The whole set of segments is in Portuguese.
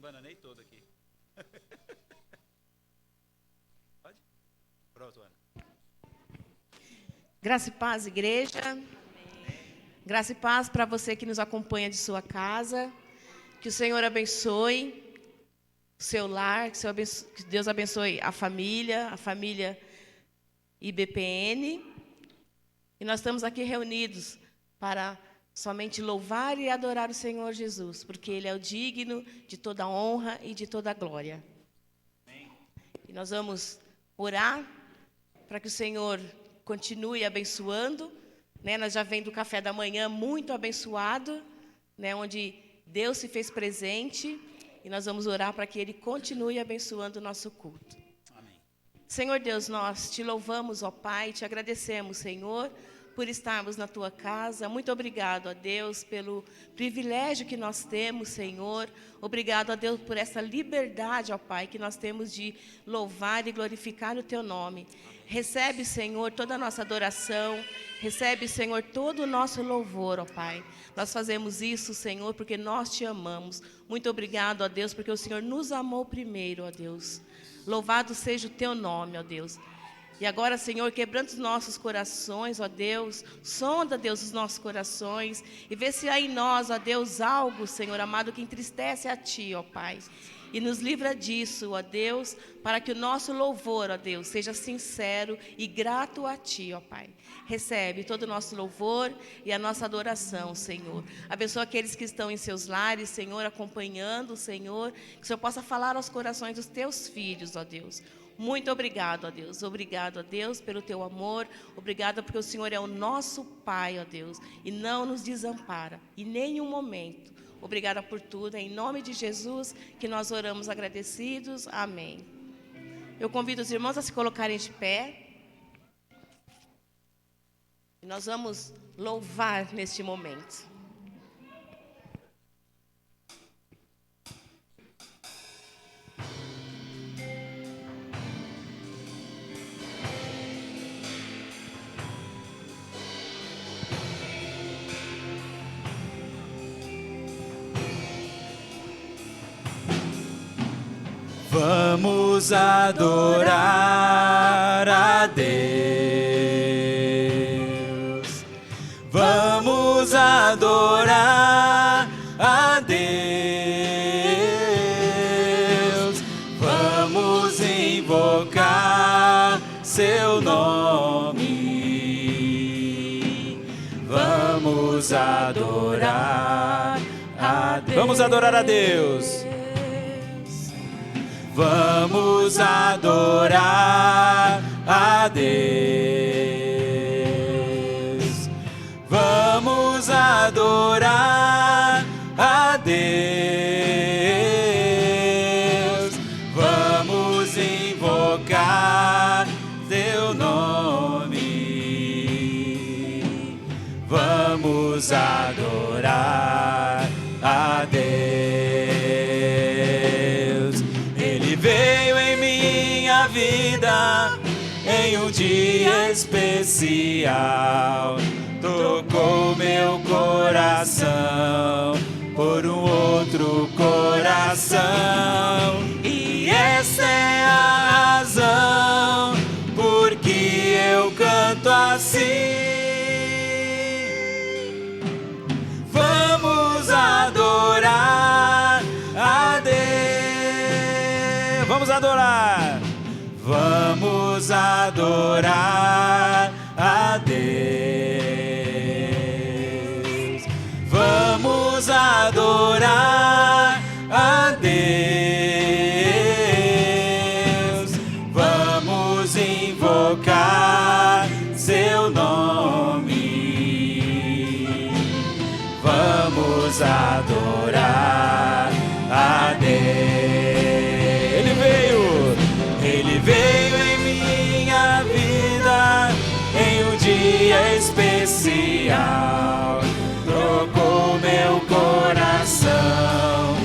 embananei todo aqui. Pode? Pronto, Ana. Graça e paz, igreja. Graça e paz para você que nos acompanha de sua casa. Que o Senhor abençoe o seu lar, que Deus abençoe a família IBPN. E nós estamos aqui reunidos para somente louvar e adorar o Senhor Jesus, porque Ele é o digno de toda honra e de toda glória. E nós vamos orar para que o Senhor continue abençoando, né? Nós já vem do café da manhã muito abençoado, né? Onde Deus se fez presente, e nós vamos orar para que Ele continue abençoando o nosso culto. Amém. Senhor Deus, nós te louvamos, ó Pai, te agradecemos, Senhor, por estarmos na Tua casa. Muito obrigado, ó Deus, pelo privilégio que nós temos, Senhor. Obrigado, ó Deus, por essa liberdade, ó Pai, que nós temos de louvar e glorificar o Teu nome. Recebe, Senhor, toda a nossa adoração. Recebe, Senhor, todo o nosso louvor, ó Pai. Nós fazemos isso, Senhor, porque nós te amamos. Muito obrigado, ó Deus, porque o Senhor nos amou primeiro, ó Deus. Louvado seja o Teu nome, ó Deus. E agora, Senhor, quebrando os nossos corações, ó Deus, sonda, Deus, os nossos corações e vê se há em nós, ó Deus, algo, Senhor amado, que entristece a Ti, ó Pai. E nos livra disso, ó Deus, para que o nosso louvor, ó Deus, seja sincero e grato a Ti, ó Pai. Recebe todo o nosso louvor e a nossa adoração, Senhor. Abençoa aqueles que estão em seus lares, Senhor, acompanhando, Senhor, que o Senhor possa falar aos corações dos Teus filhos, ó Deus. Muito obrigado, ó Deus. Obrigado, ó Deus, pelo Teu amor. Obrigado porque o Senhor é o nosso Pai, ó Deus, e não nos desampara em nenhum momento. Obrigada por tudo. É em nome de Jesus que nós oramos agradecidos. Amém. Eu convido os irmãos a se colocarem de pé. E nós vamos louvar neste momento. Vamos adorar a Deus. Vamos adorar a Deus. Vamos invocar seu nome. Vamos adorar a Deus. Vamos adorar a Deus. Vamos adorar a Deus. Vamos adorar a Deus. Vamos invocar Teu nome. Vamos adorar a Deus. Veio em minha vida em um dia especial, trocou meu coração por um outro coração, e essa é a razão por que eu canto assim. Vamos adorar a Deus. Vamos adorar. Vamos adorar a Deus. Vamos adorar a Deus. Vamos invocar seu nome. Vamos adorar a Deus. Ele veio em minha vida em um dia especial, trocou meu coração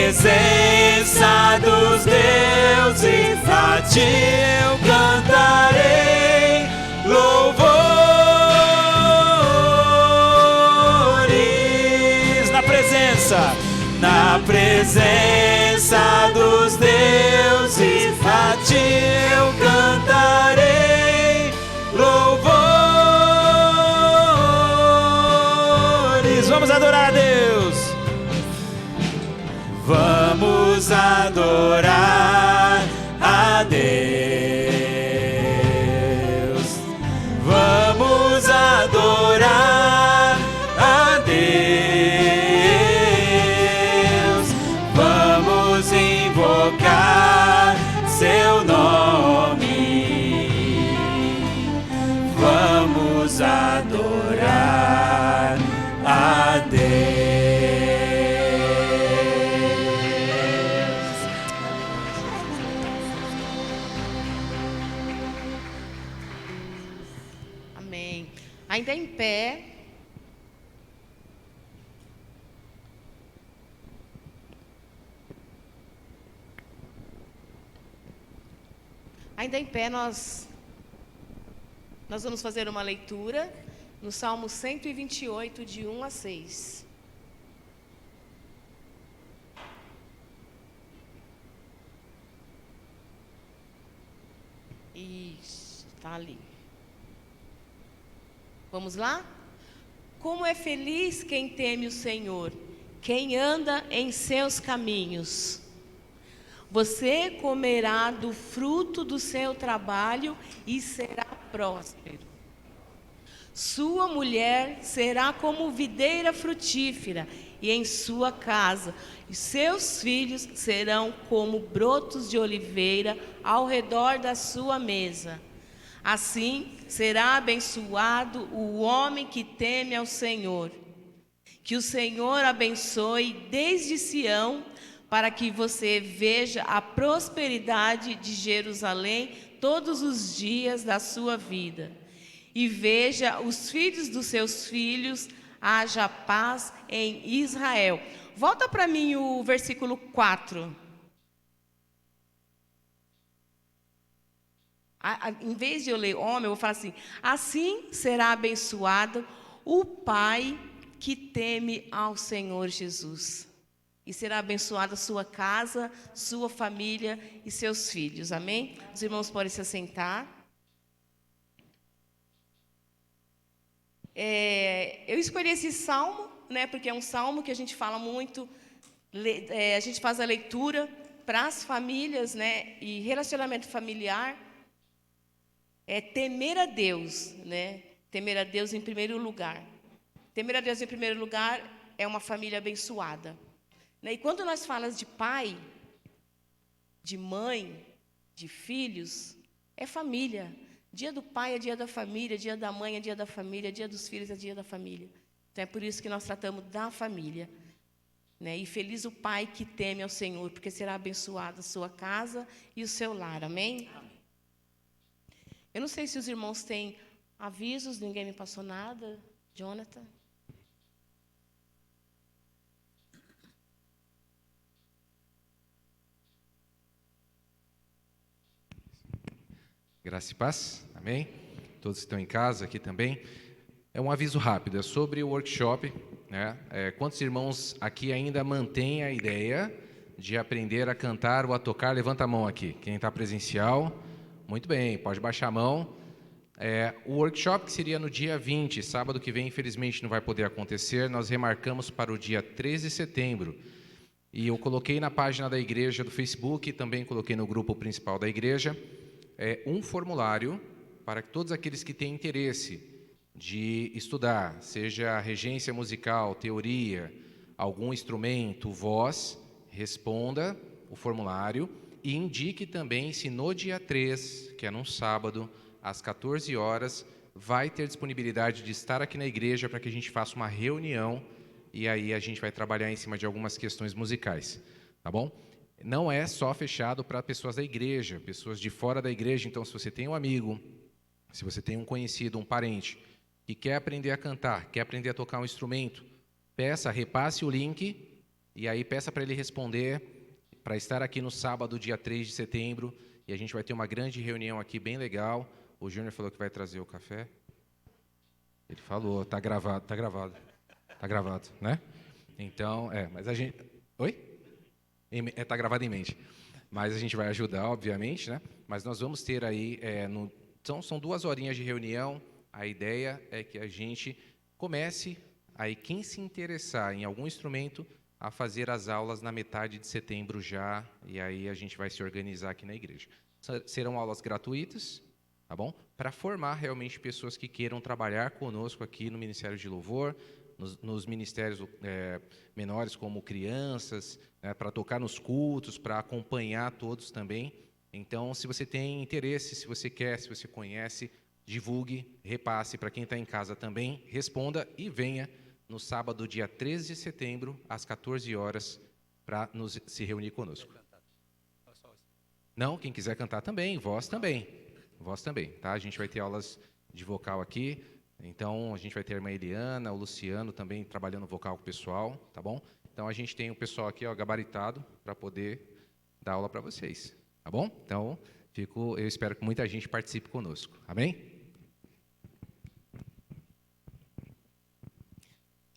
presença dos deuses, a ti eu cantarei louvores. Na presença dos deuses, a ti eu cantarei louvores. Vamos adorar a Deus. Vamos adorar a Deus. Vamos adorar a Deus. Vamos invocar seu nome. Vamos adorar a Deus. Ainda em pé, nós vamos fazer uma leitura no Salmo 128, de 1 a 6. Isso, está ali. Vamos lá? Como é feliz quem teme o Senhor, quem anda em seus caminhos. Você comerá do fruto do seu trabalho e será próspero. Sua mulher será como videira frutífera e em sua casa, e seus filhos serão como brotos de oliveira ao redor da sua mesa. Assim será abençoado o homem que teme ao Senhor. Que o Senhor abençoe desde Sião, para que você veja a prosperidade de Jerusalém todos os dias da sua vida. E veja os filhos dos seus filhos, haja paz em Israel. Volta para mim o versículo 4. Em vez de eu ler homem, eu vou falar assim: assim será abençoado o pai que teme ao Senhor Jesus. E será abençoada a sua casa, sua família e seus filhos. Amém? Os irmãos podem se assentar. Eu escolhi esse salmo, né, porque é um salmo que a gente fala muito, a gente faz a leitura para as famílias, né, e relacionamento familiar. Temer a Deus, né? Temer a Deus em primeiro lugar. Temer a Deus em primeiro lugar é uma família abençoada. E quando nós falamos de pai, de mãe, de filhos, é família. Dia do pai é dia da família, dia da mãe é dia da família, dia dos filhos é dia da família. Então é por isso que nós tratamos da família. E feliz o pai que teme ao Senhor, porque será abençoada a sua casa e o seu lar. Amém? Eu não sei se os irmãos têm avisos, ninguém me passou nada. Jonathan? Graça e paz, amém? Todos que estão em casa aqui também. É um aviso rápido, é sobre o workshop, né? Quantos irmãos aqui ainda mantêm a ideia de aprender a cantar ou a tocar? Levanta a mão aqui, quem está presencial. Muito bem, pode baixar a mão. O workshop, que seria no dia 20, sábado que vem, infelizmente não vai poder acontecer, nós remarcamos para o dia 13 de setembro. E eu coloquei na página da igreja do Facebook, também coloquei no grupo principal da igreja, um formulário para que todos aqueles que têm interesse de estudar, seja regência musical, teoria, algum instrumento, voz, responda o formulário e indique também se no dia 3, que é num sábado, às 14 horas, vai ter disponibilidade de estar aqui na igreja para que a gente faça uma reunião e aí a gente vai trabalhar em cima de algumas questões musicais, tá bom? Não é só fechado para pessoas da igreja, pessoas de fora da igreja. Então, se você tem um amigo, se você tem um conhecido, um parente, que quer aprender a cantar, quer aprender a tocar um instrumento, peça, repasse o link E aí peça para ele responder, para estar aqui no sábado, dia 3 de setembro, e a gente vai ter uma grande reunião aqui, bem legal. O Júnior falou que vai trazer o café. Ele falou, tá gravado, né? Então, mas a gente... Oi? Tá gravado em mente. Mas a gente vai ajudar, obviamente, né? Mas nós vamos ter aí, são 2 horinhas de reunião. A ideia é que a gente comece, aí quem se interessar em algum instrumento, a fazer as aulas na metade de setembro já, e aí a gente vai se organizar aqui na igreja. Serão aulas gratuitas, tá bom? Para formar realmente pessoas que queiram trabalhar conosco aqui no Ministério de Louvor, nos ministérios menores, como crianças, né, para tocar nos cultos, para acompanhar todos também. Então, se você tem interesse, se você quer, se você conhece, divulgue, repasse para quem está em casa também, responda e venha no sábado, dia 13 de setembro, às 14 horas, para se reunir conosco. Não, quem quiser cantar também, voz também, tá? A gente vai ter aulas de vocal aqui, então a gente vai ter a irmã Eliana, o Luciano também trabalhando vocal com o pessoal, tá bom? Então a gente tem o pessoal aqui, ó, gabaritado, para poder dar aula para vocês, tá bom? Então, eu espero que muita gente participe conosco, amém?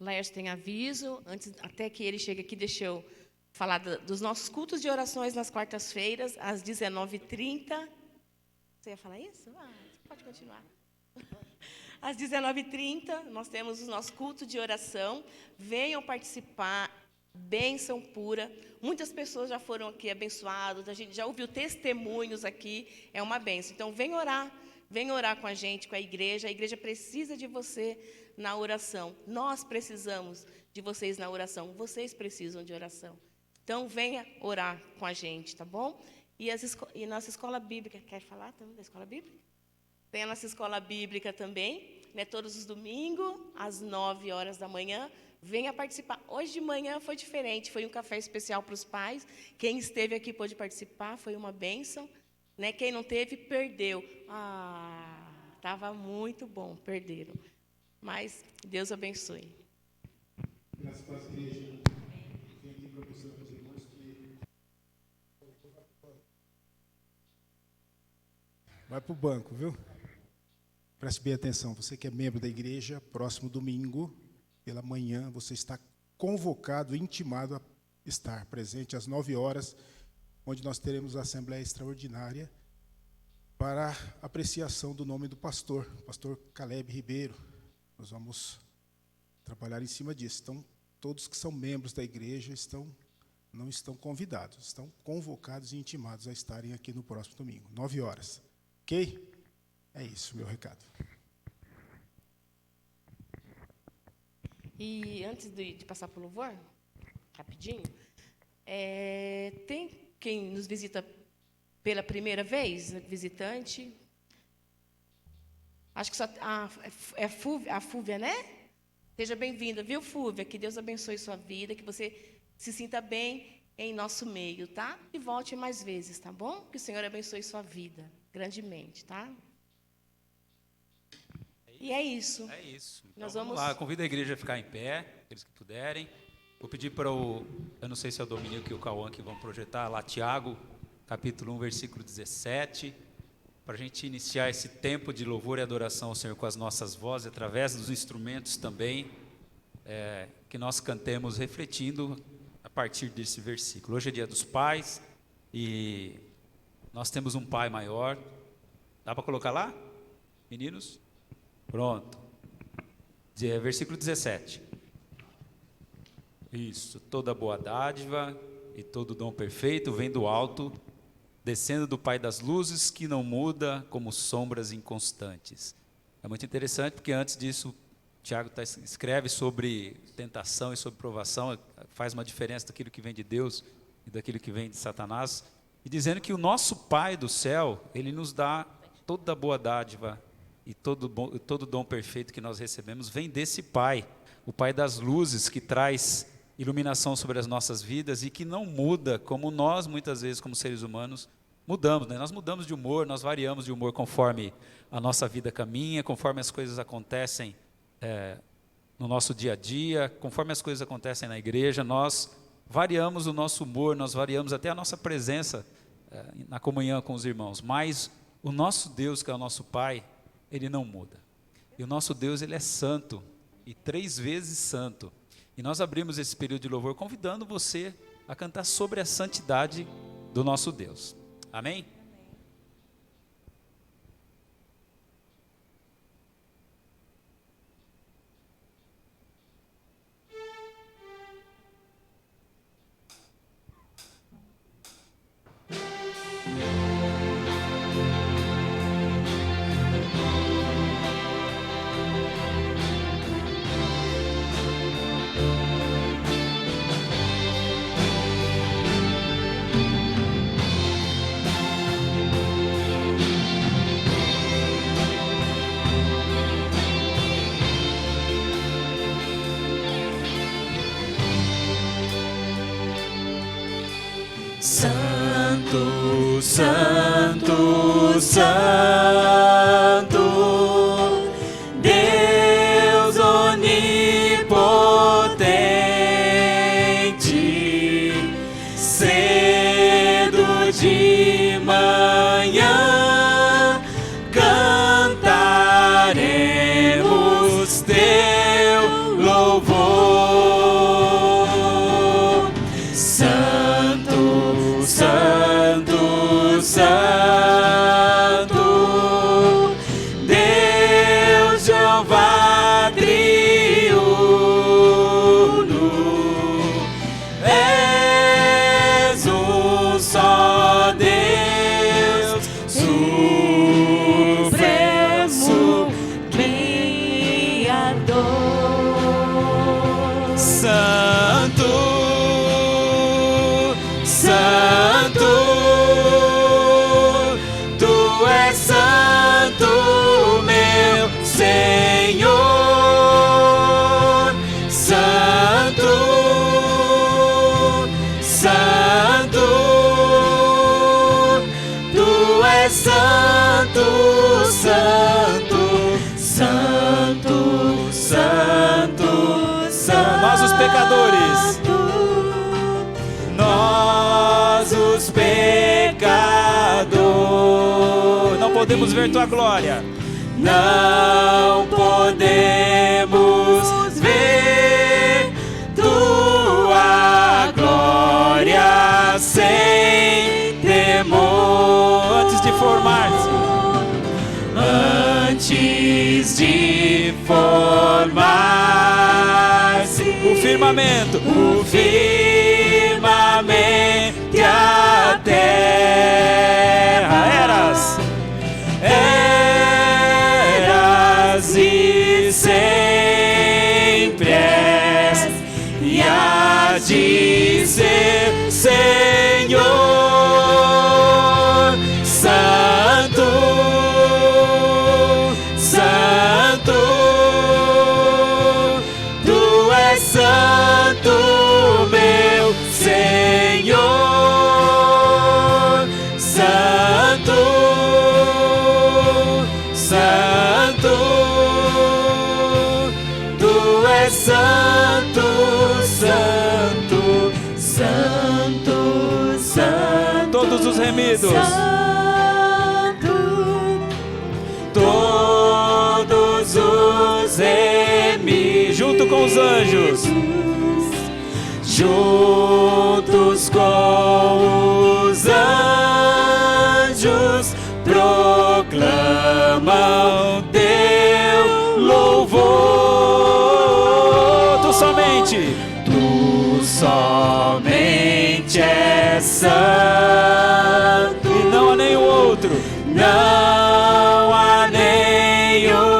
Laércio tem aviso, antes até que ele chegue aqui, deixa eu falar dos nossos cultos de orações nas quartas-feiras, às 19h30. Você ia falar isso? Pode continuar. Às 19h30, nós temos o nosso culto de oração. Venham participar, bênção pura. Muitas pessoas já foram aqui abençoadas, a gente já ouviu testemunhos aqui, é uma bênção. Então, vem orar com a gente, com a igreja precisa de você na oração. Nós precisamos de vocês na oração, vocês precisam de oração. Então, venha orar com a gente, tá bom? E nossa escola bíblica, quer falar também da escola bíblica? Tem a nossa escola bíblica também, né, todos os domingos, às 9 horas da manhã. Venha participar. Hoje de manhã foi diferente, foi um café especial para os pais. Quem esteve aqui pôde participar, foi uma bênção. Né? Quem não teve, perdeu. Estava muito bom, perderam. Mas Deus abençoe. Graças a Deus, igreja. Vem aqui para você, meus irmãos, que... Vai para o banco, viu? Preste bem atenção. Você que é membro da igreja, próximo domingo, pela manhã, você está convocado, intimado a estar presente às 9 horas, onde nós teremos a Assembleia Extraordinária para apreciação do nome do pastor Caleb Ribeiro. Nós vamos trabalhar em cima disso. Então, todos que são membros da igreja não estão convidados, estão convocados e intimados a estarem aqui no próximo domingo, 9 horas. Ok? É isso, meu recado. E antes de passar para o louvor, rapidinho, tem quem nos visita pela primeira vez, visitante? Acho que só a Fúvia, né? Seja bem-vinda, viu, Fúvia? Que Deus abençoe sua vida, que você se sinta bem em nosso meio, tá? E volte mais vezes, tá bom? Que o Senhor abençoe sua vida grandemente, tá? E é isso. É isso. Então, Nós vamos lá, convido a igreja a ficar em pé, aqueles que puderem. Vou pedir para eu não sei se é o Dominico e o Cauã que vão projetar lá, Tiago, capítulo 1, versículo 17, para a gente iniciar esse tempo de louvor e adoração ao Senhor com as nossas vozes, através dos instrumentos também, que nós cantemos refletindo a partir desse versículo. Hoje é dia dos pais e nós temos um pai maior. Dá para colocar lá, meninos? Pronto. Versículo 17. Isso. Toda boa dádiva e todo dom perfeito vem do alto, descendo do Pai das luzes, que não muda como sombras inconstantes. É muito interessante, porque antes disso, Tiago escreve sobre tentação e sobre provação, faz uma diferença daquilo que vem de Deus e daquilo que vem de Satanás, e dizendo que o nosso Pai do céu, Ele nos dá toda boa dádiva e todo dom perfeito que nós recebemos vem desse Pai, o Pai das luzes, que traz iluminação sobre as nossas vidas e que não muda como nós, muitas vezes, como seres humanos, mudamos, né? Nós mudamos de humor, nós variamos de humor conforme a nossa vida caminha, conforme as coisas acontecem no nosso dia a dia, conforme as coisas acontecem na igreja, nós variamos o nosso humor, nós variamos até a nossa presença na comunhão com os irmãos, mas o nosso Deus, que é o nosso Pai, Ele não muda. E o nosso Deus, Ele é santo, e 3 vezes santo. E nós abrimos esse período de louvor convidando você a cantar sobre a santidade do nosso Deus. Amém? Santo, Santo, Santo, Deus onipotente, cedo de manhã cantaremos teu louvor. Santo, Santo, Santo, Deus Jeová triuno, és um só Deus supremo Criador. Santo, Santo, Tu és santo, meu Senhor. Santo, Santo, Tu és santo, Santo, Santo, Santo, Santo. Nós os pecadores. Nós os pecadores Não podemos ver tua glória. não podemos ver tua glória sem temor. Antes de formar-se, Antes de formar-se o firmamento, o firmamento e a terra, eras e sempre és, e há de ser, Senhor. Santo, Santo, Tu és santo, meu Senhor. Santo, Santo, Tu és santo, Santo, Santo, Santo. todos os remidos. Todos os remidos, Junto com os anjos, juntos com os anjos, proclamam teu louvor. Tu somente, Tu somente és santo, e não há nenhum outro. não há nenhum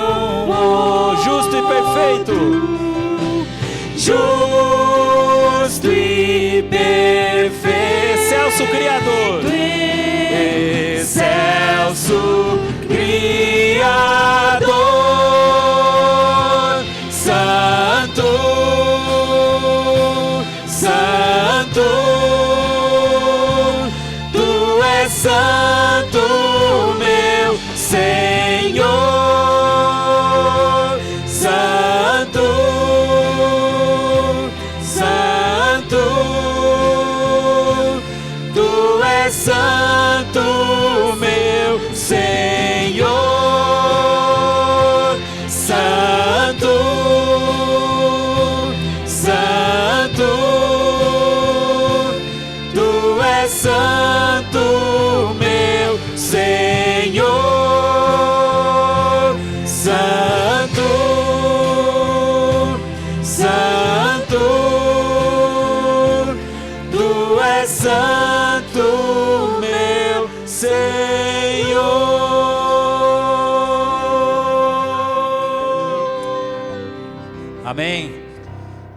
Justo e perfeito, justo e perfeito, excelso Criador, excelso Criador. Santo, Santo, Tu és santo, meu Senhor. Santo, Santo, santo, meu Senhor. Amém.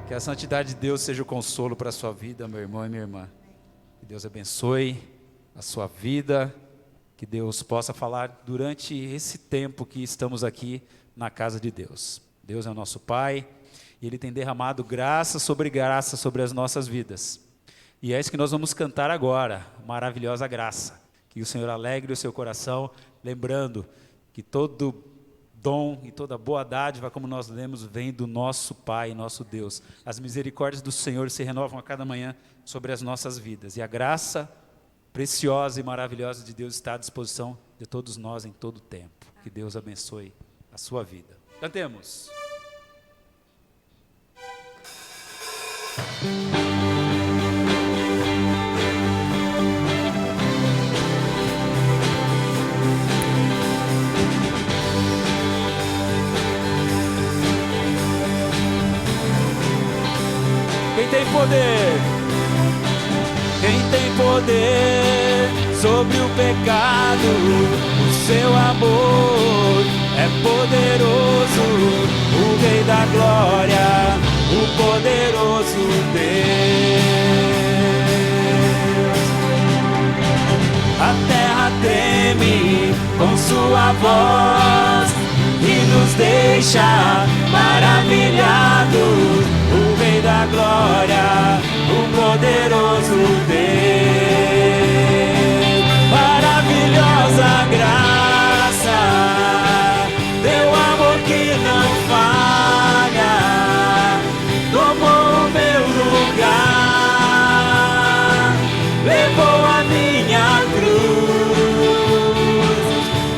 Que a santidade de Deus seja o consolo para a sua vida, meu irmão e minha irmã. Que Deus abençoe a sua vida. Que Deus possa falar durante esse tempo que estamos aqui na casa de Deus. Deus é o nosso Pai e Ele tem derramado graça sobre as nossas vidas. E é isso que nós vamos cantar agora, maravilhosa graça. Que o Senhor alegre o seu coração, lembrando que todo dom e toda boa dádiva, como nós lemos, vem do nosso Pai, nosso Deus. As misericórdias do Senhor se renovam a cada manhã sobre as nossas vidas. E a graça preciosa e maravilhosa de Deus está à disposição de todos nós em todo o tempo. Que Deus abençoe a sua vida. Cantemos. Quem tem poder? Quem tem poder sobre o pecado? O seu amor é poderoso. O Rei da Glória, o poderoso Deus. A terra treme com sua voz e nos deixa maravilhados. O Rei da Glória, o poderoso Deus. Maravilhosa graça, teu amor que não falha, tomou o meu lugar, levou a minha cruz,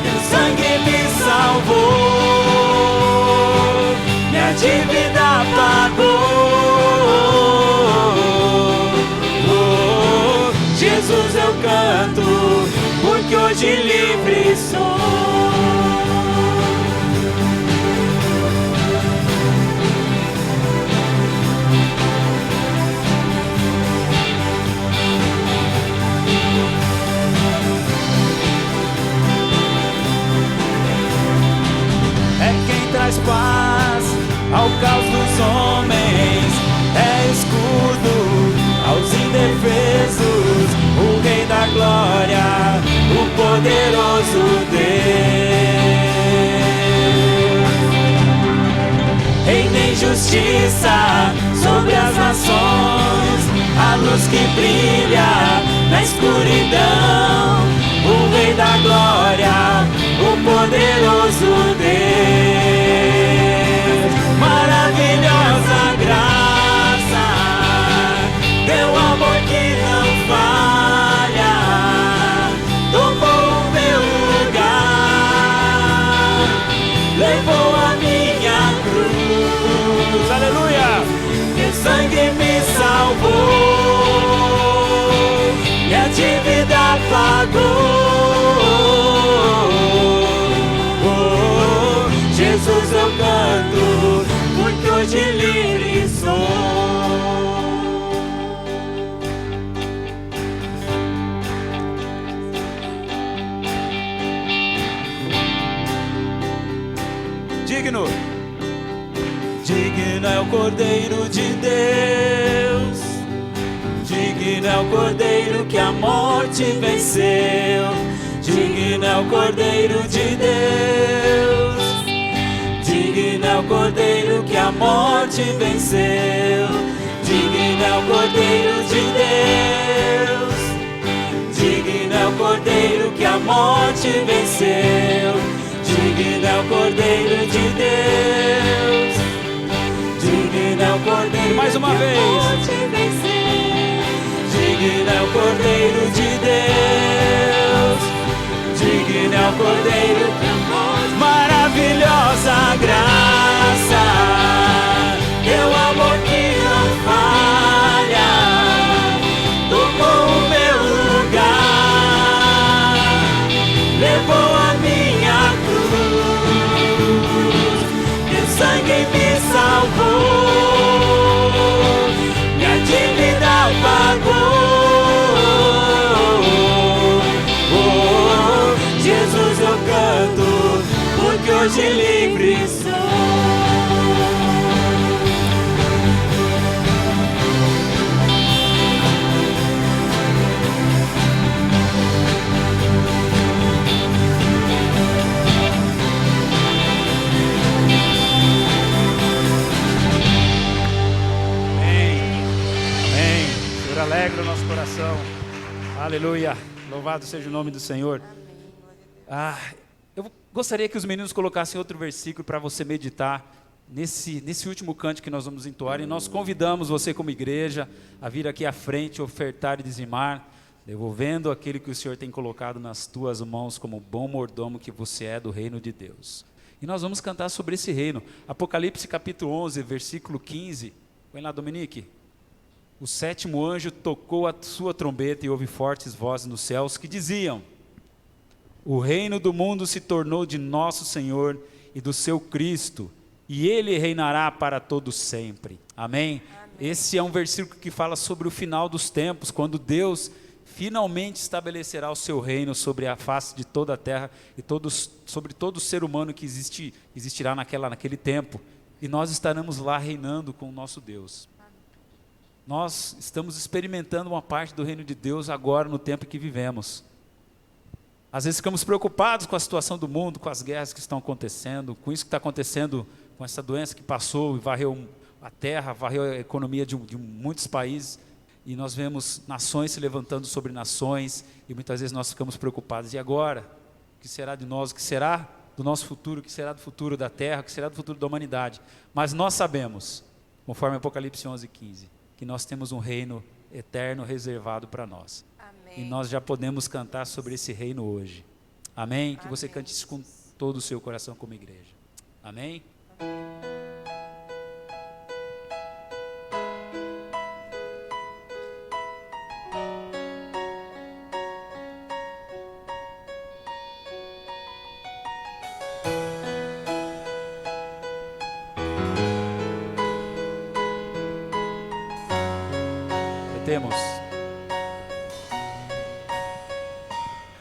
teu sangue me salvou, minha dívida pagou. Jesus eu canto, porque hoje livre sou. É quem traz paz ao caos dos homens, é escudo aos indefesos, o Rei da Glória, o poderoso Deus. Reina em justiça sobre as nações, a luz que brilha na escuridão, o Rei da Glória, o poderoso Deus. Maravilhosa graça, teu amor que não falha, tomou o meu lugar, levou a minha cruz. Aleluia! Teu sangue me salvou, minha dívida pagou. Jesus eu canto, porque hoje livre sou. Digno, digno é o Cordeiro de Deus, digno é o Cordeiro que a morte venceu, digno é o Cordeiro de Deus, digno é o Cordeiro que a morte venceu, digno é o Cordeiro de Deus, digno é o Cordeiro que a morte venceu, digno é o Cordeiro de Deus, digno é o Cordeiro Mais uma que vez. a morte venceu, digno é o Cordeiro de Deus, digno é o Cordeiro que a morte. Maravilhosa graça, teu amor que não falha, tomou o meu lugar, levou a minha cruz, teu sangue me salvou, minha dívida pagou. Alegra o nosso coração. Aleluia. Louvado seja o nome do Senhor. Eu gostaria que os meninos colocassem outro versículo para você meditar nesse último canto que nós vamos entoar. E nós convidamos você como igreja a vir aqui à frente, ofertar e dizimar, devolvendo aquele que o Senhor tem colocado nas tuas mãos como bom mordomo que você é do reino de Deus. E nós vamos cantar sobre esse reino. Apocalipse capítulo 11, versículo 15. Põe lá, Dominique. O sétimo anjo tocou a sua trombeta e houve fortes vozes nos céus que diziam: o reino do mundo se tornou de nosso Senhor e do seu Cristo, e ele reinará para todo sempre. Amém? Esse é um versículo que fala sobre o final dos tempos, quando Deus finalmente estabelecerá o seu reino sobre a face de toda a terra e sobre todo ser humano que existirá naquele tempo. E nós estaremos lá reinando com o nosso Deus. Nós estamos experimentando uma parte do reino de Deus agora no tempo que vivemos. Às vezes ficamos preocupados com a situação do mundo, com as guerras que estão acontecendo, com isso que está acontecendo, com essa doença que passou e varreu a terra, varreu a economia de muitos países. E nós vemos nações se levantando sobre nações e muitas vezes nós ficamos preocupados. E agora? O que será de nós? O que será do nosso futuro? O que será do futuro da terra? O que será do futuro da humanidade? Mas nós sabemos, conforme Apocalipse 11:15, que nós temos um reino eterno reservado para nós. Amém. E nós já podemos cantar sobre esse reino hoje. Amém? Que você cante isso com todo o seu coração como igreja. Amém?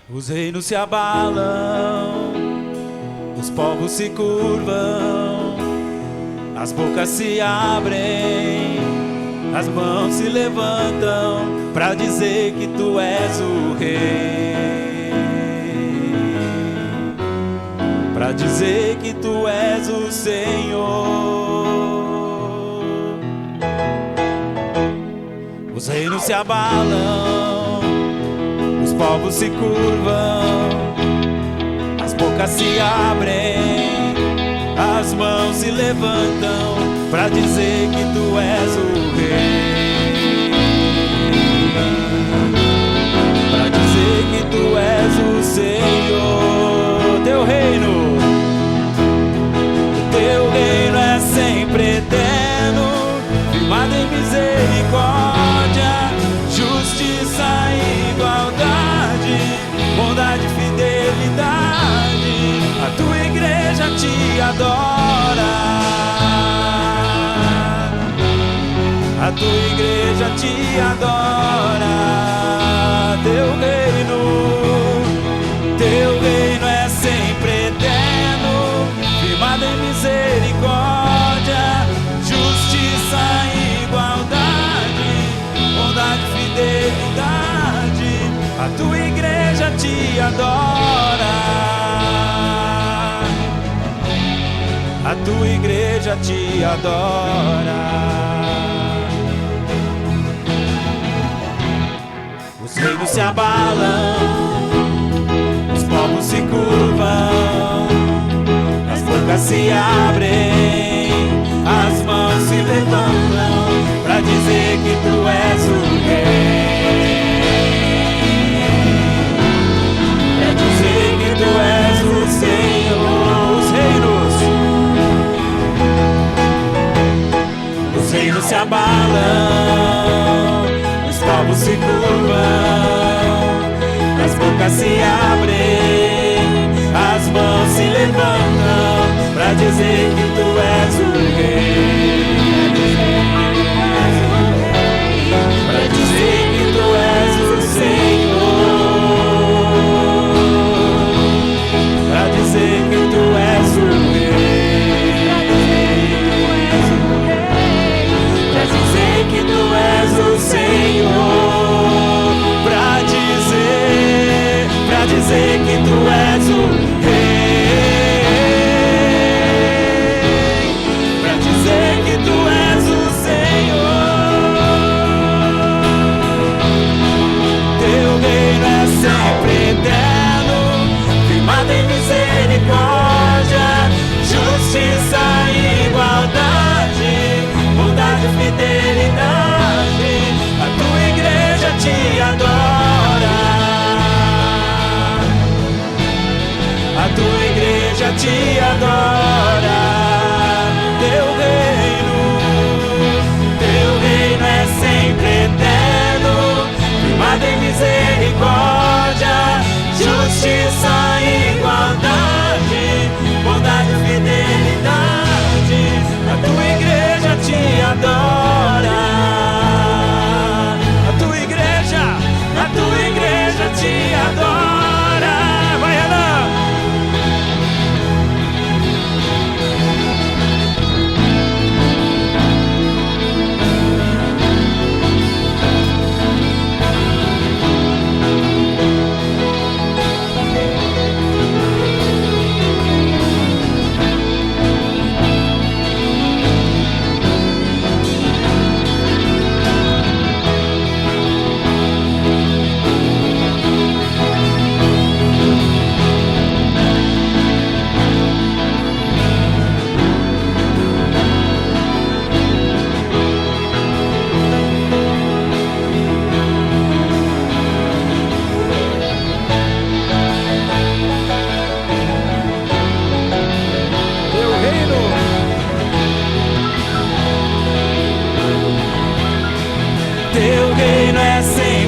Os reinos se abalam, os povos se curvam, as bocas se abrem, as mãos se levantam para dizer que tu és o rei, para dizer que tu és o Senhor. Os reinos se abalam, os povos se curvam, as bocas se abrem, as mãos se levantam para dizer que tu és o rei, para dizer que tu és o Senhor. Teu reino é sempre eterno, firmado em misericórdia, justiça e igualdade, bondade e fidelidade. A tua igreja te adora, a tua igreja te adora. Teu reino é sempre eterno, firmado em misericórdia, justiça e igualdade, bondade e fidelidade. A tua igreja te adora, a tua igreja te adora. Os reinos se abalam, os povos se curvam, as bocas se abrem, as mãos se levantam para dizer que tu és o rei, para dizer que tu és o Senhor. Os reinos se abalam, os povos se curvam, as bocas se abrem, as mãos se levantam para dizer que tu és o rei, para dizer que tu és o Senhor, para dizer que tu és o rei.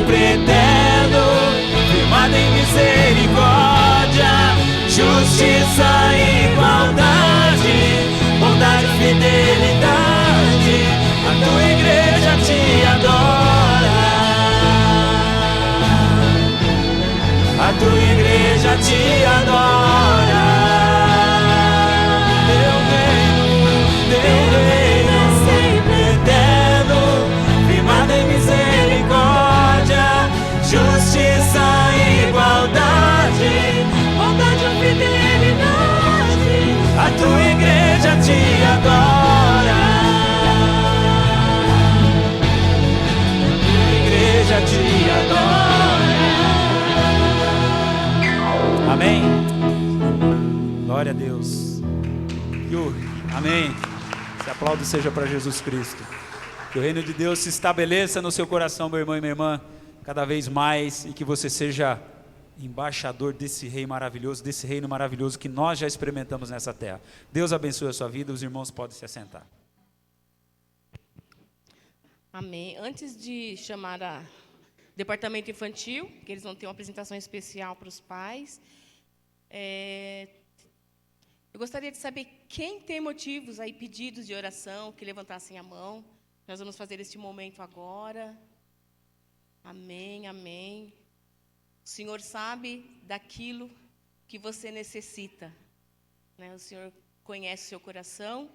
sempre eterno, firmado em misericórdia, justiça e igualdade, bondade e fidelidade, a tua igreja te adora, a tua igreja te adora. Teu reino é sempre eterno, firmado em misericórdia, justiça e igualdade, bondade e fidelidade, a tua igreja te adora, a tua igreja te adora. Amém? Glória a Deus. Amém. Esse aplauso seja para Jesus Cristo. Que o reino de Deus se estabeleça no seu coração, meu irmão e minha irmã, cada vez mais, e que você seja embaixador desse rei maravilhoso, desse reino maravilhoso que nós já experimentamos nessa terra. Deus abençoe a sua vida, os irmãos podem se assentar. Amém. Antes de chamar a departamento infantil, que eles vão ter uma apresentação especial para os pais, eu gostaria de saber quem tem motivos aí, pedidos de oração, que levantassem a mão. Nós vamos fazer este momento agora. Amém, amém. O Senhor sabe daquilo que você necessita, né? O Senhor conhece o seu coração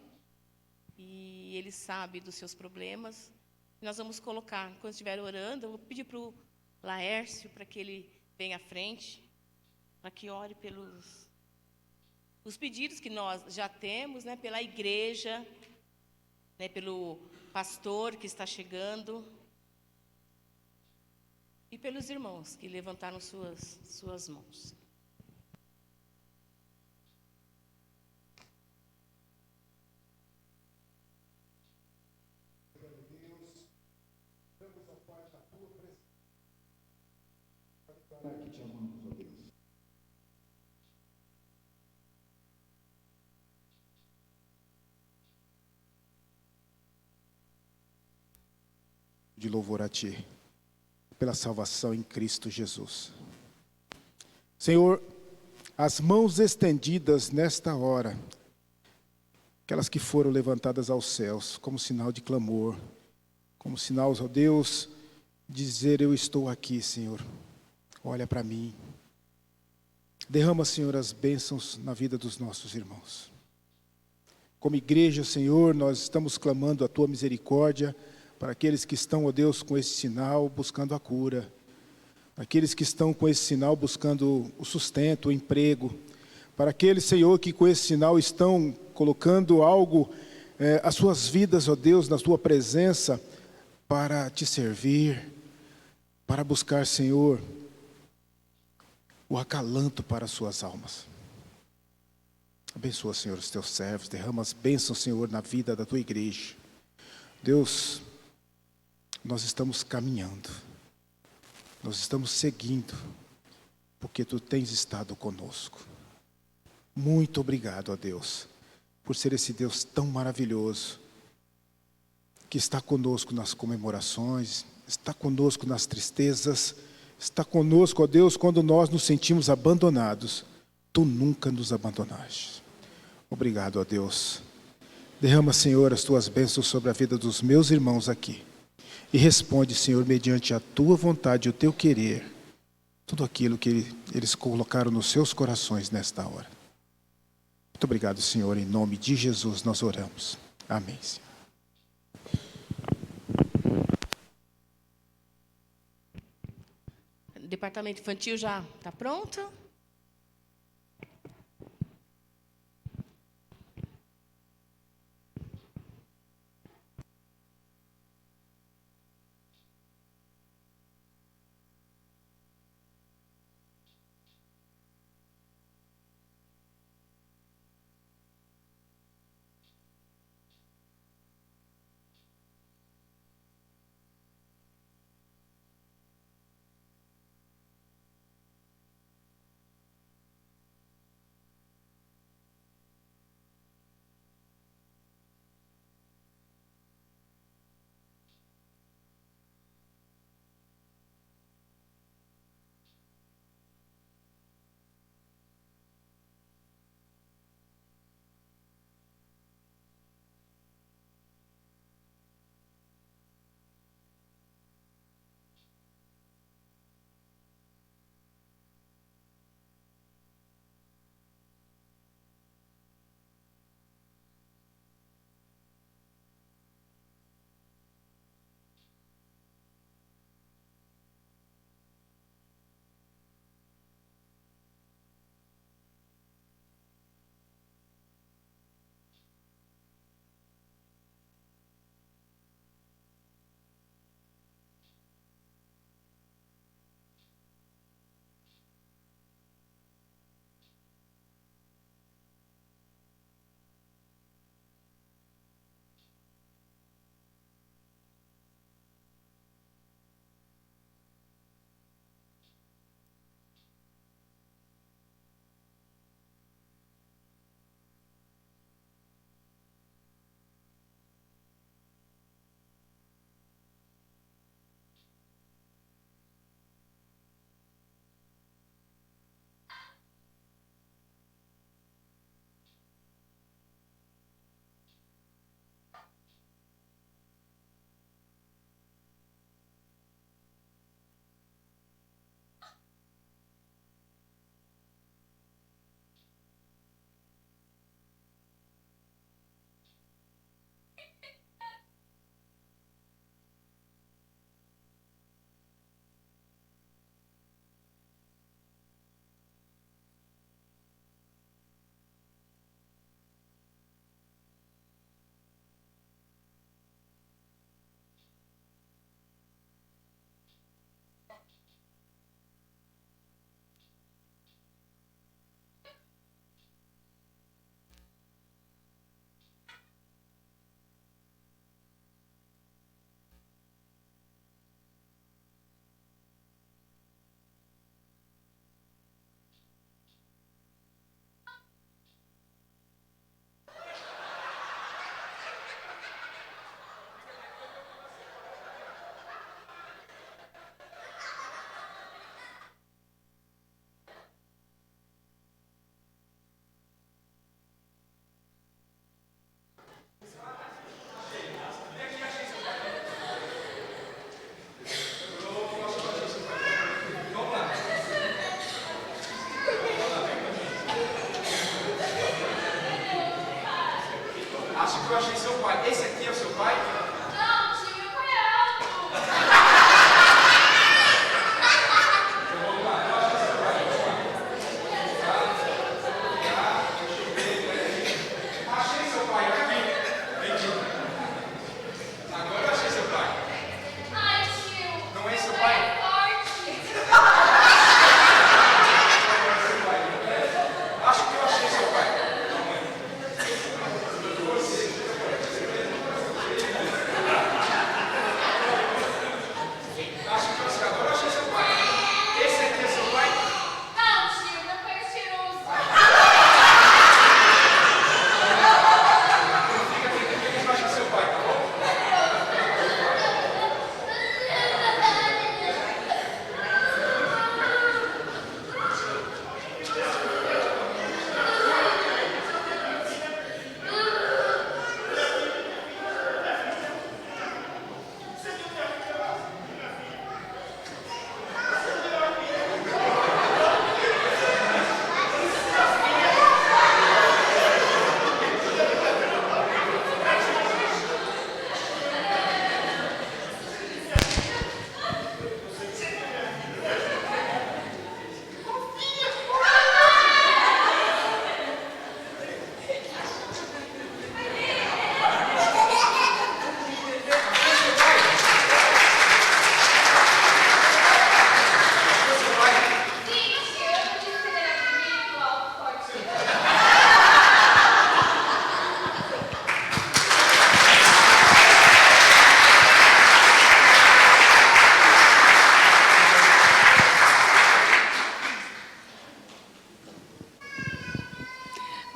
e Ele sabe dos seus problemas. Nós vamos colocar, quando estiver orando, eu vou pedir para o Laércio, para que ele venha à frente, para que ore pelos os pedidos que nós já temos, né, pela igreja, né, pelo pastor que está chegando, e pelos irmãos que levantaram suas mãos. De louvor a Ti, pela salvação em Cristo Jesus. Senhor, as mãos estendidas nesta hora, aquelas que foram levantadas aos céus, como sinal de clamor, como sinal, ó Deus, de dizer: eu estou aqui, Senhor, olha para mim. Derrama, Senhor, as bênçãos na vida dos nossos irmãos. Como igreja, Senhor, nós estamos clamando a Tua misericórdia, para aqueles que estão, ó Deus, com esse sinal, buscando a cura. Para aqueles que estão com esse sinal, buscando o sustento, o emprego. Para aqueles, Senhor, que com esse sinal estão colocando algo, as suas vidas, ó Deus, na Tua presença, para Te servir, para buscar, Senhor, o acalanto para as suas almas. Abençoa, Senhor, os Teus servos, derrama as bênçãos, Senhor, na vida da Tua igreja. Deus, nós estamos caminhando, nós estamos seguindo, porque Tu tens estado conosco. Muito obrigado, ó Deus, por ser esse Deus tão maravilhoso, que está conosco nas comemorações, está conosco nas tristezas, está conosco, ó Deus, quando nós nos sentimos abandonados. Tu nunca nos abandonaste. Obrigado, ó Deus. Derrama, Senhor, as Tuas bênçãos sobre a vida dos meus irmãos aqui. E responde, Senhor, mediante a Tua vontade e o Teu querer, tudo aquilo que eles colocaram nos seus corações nesta hora. Muito obrigado, Senhor. Em nome de Jesus nós oramos. Amém, Senhor. O departamento infantil já está pronto?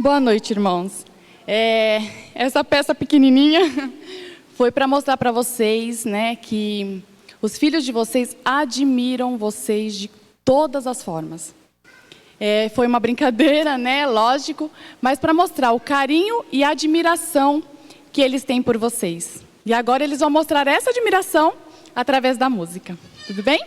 Boa noite, irmãos. Essa peça pequenininha foi para mostrar para vocês, né, que os filhos de vocês admiram vocês de todas as formas. Foi uma brincadeira, né, lógico, mas para mostrar o carinho e a admiração que eles têm por vocês. E agora eles vão mostrar essa admiração através da música. Tudo bem?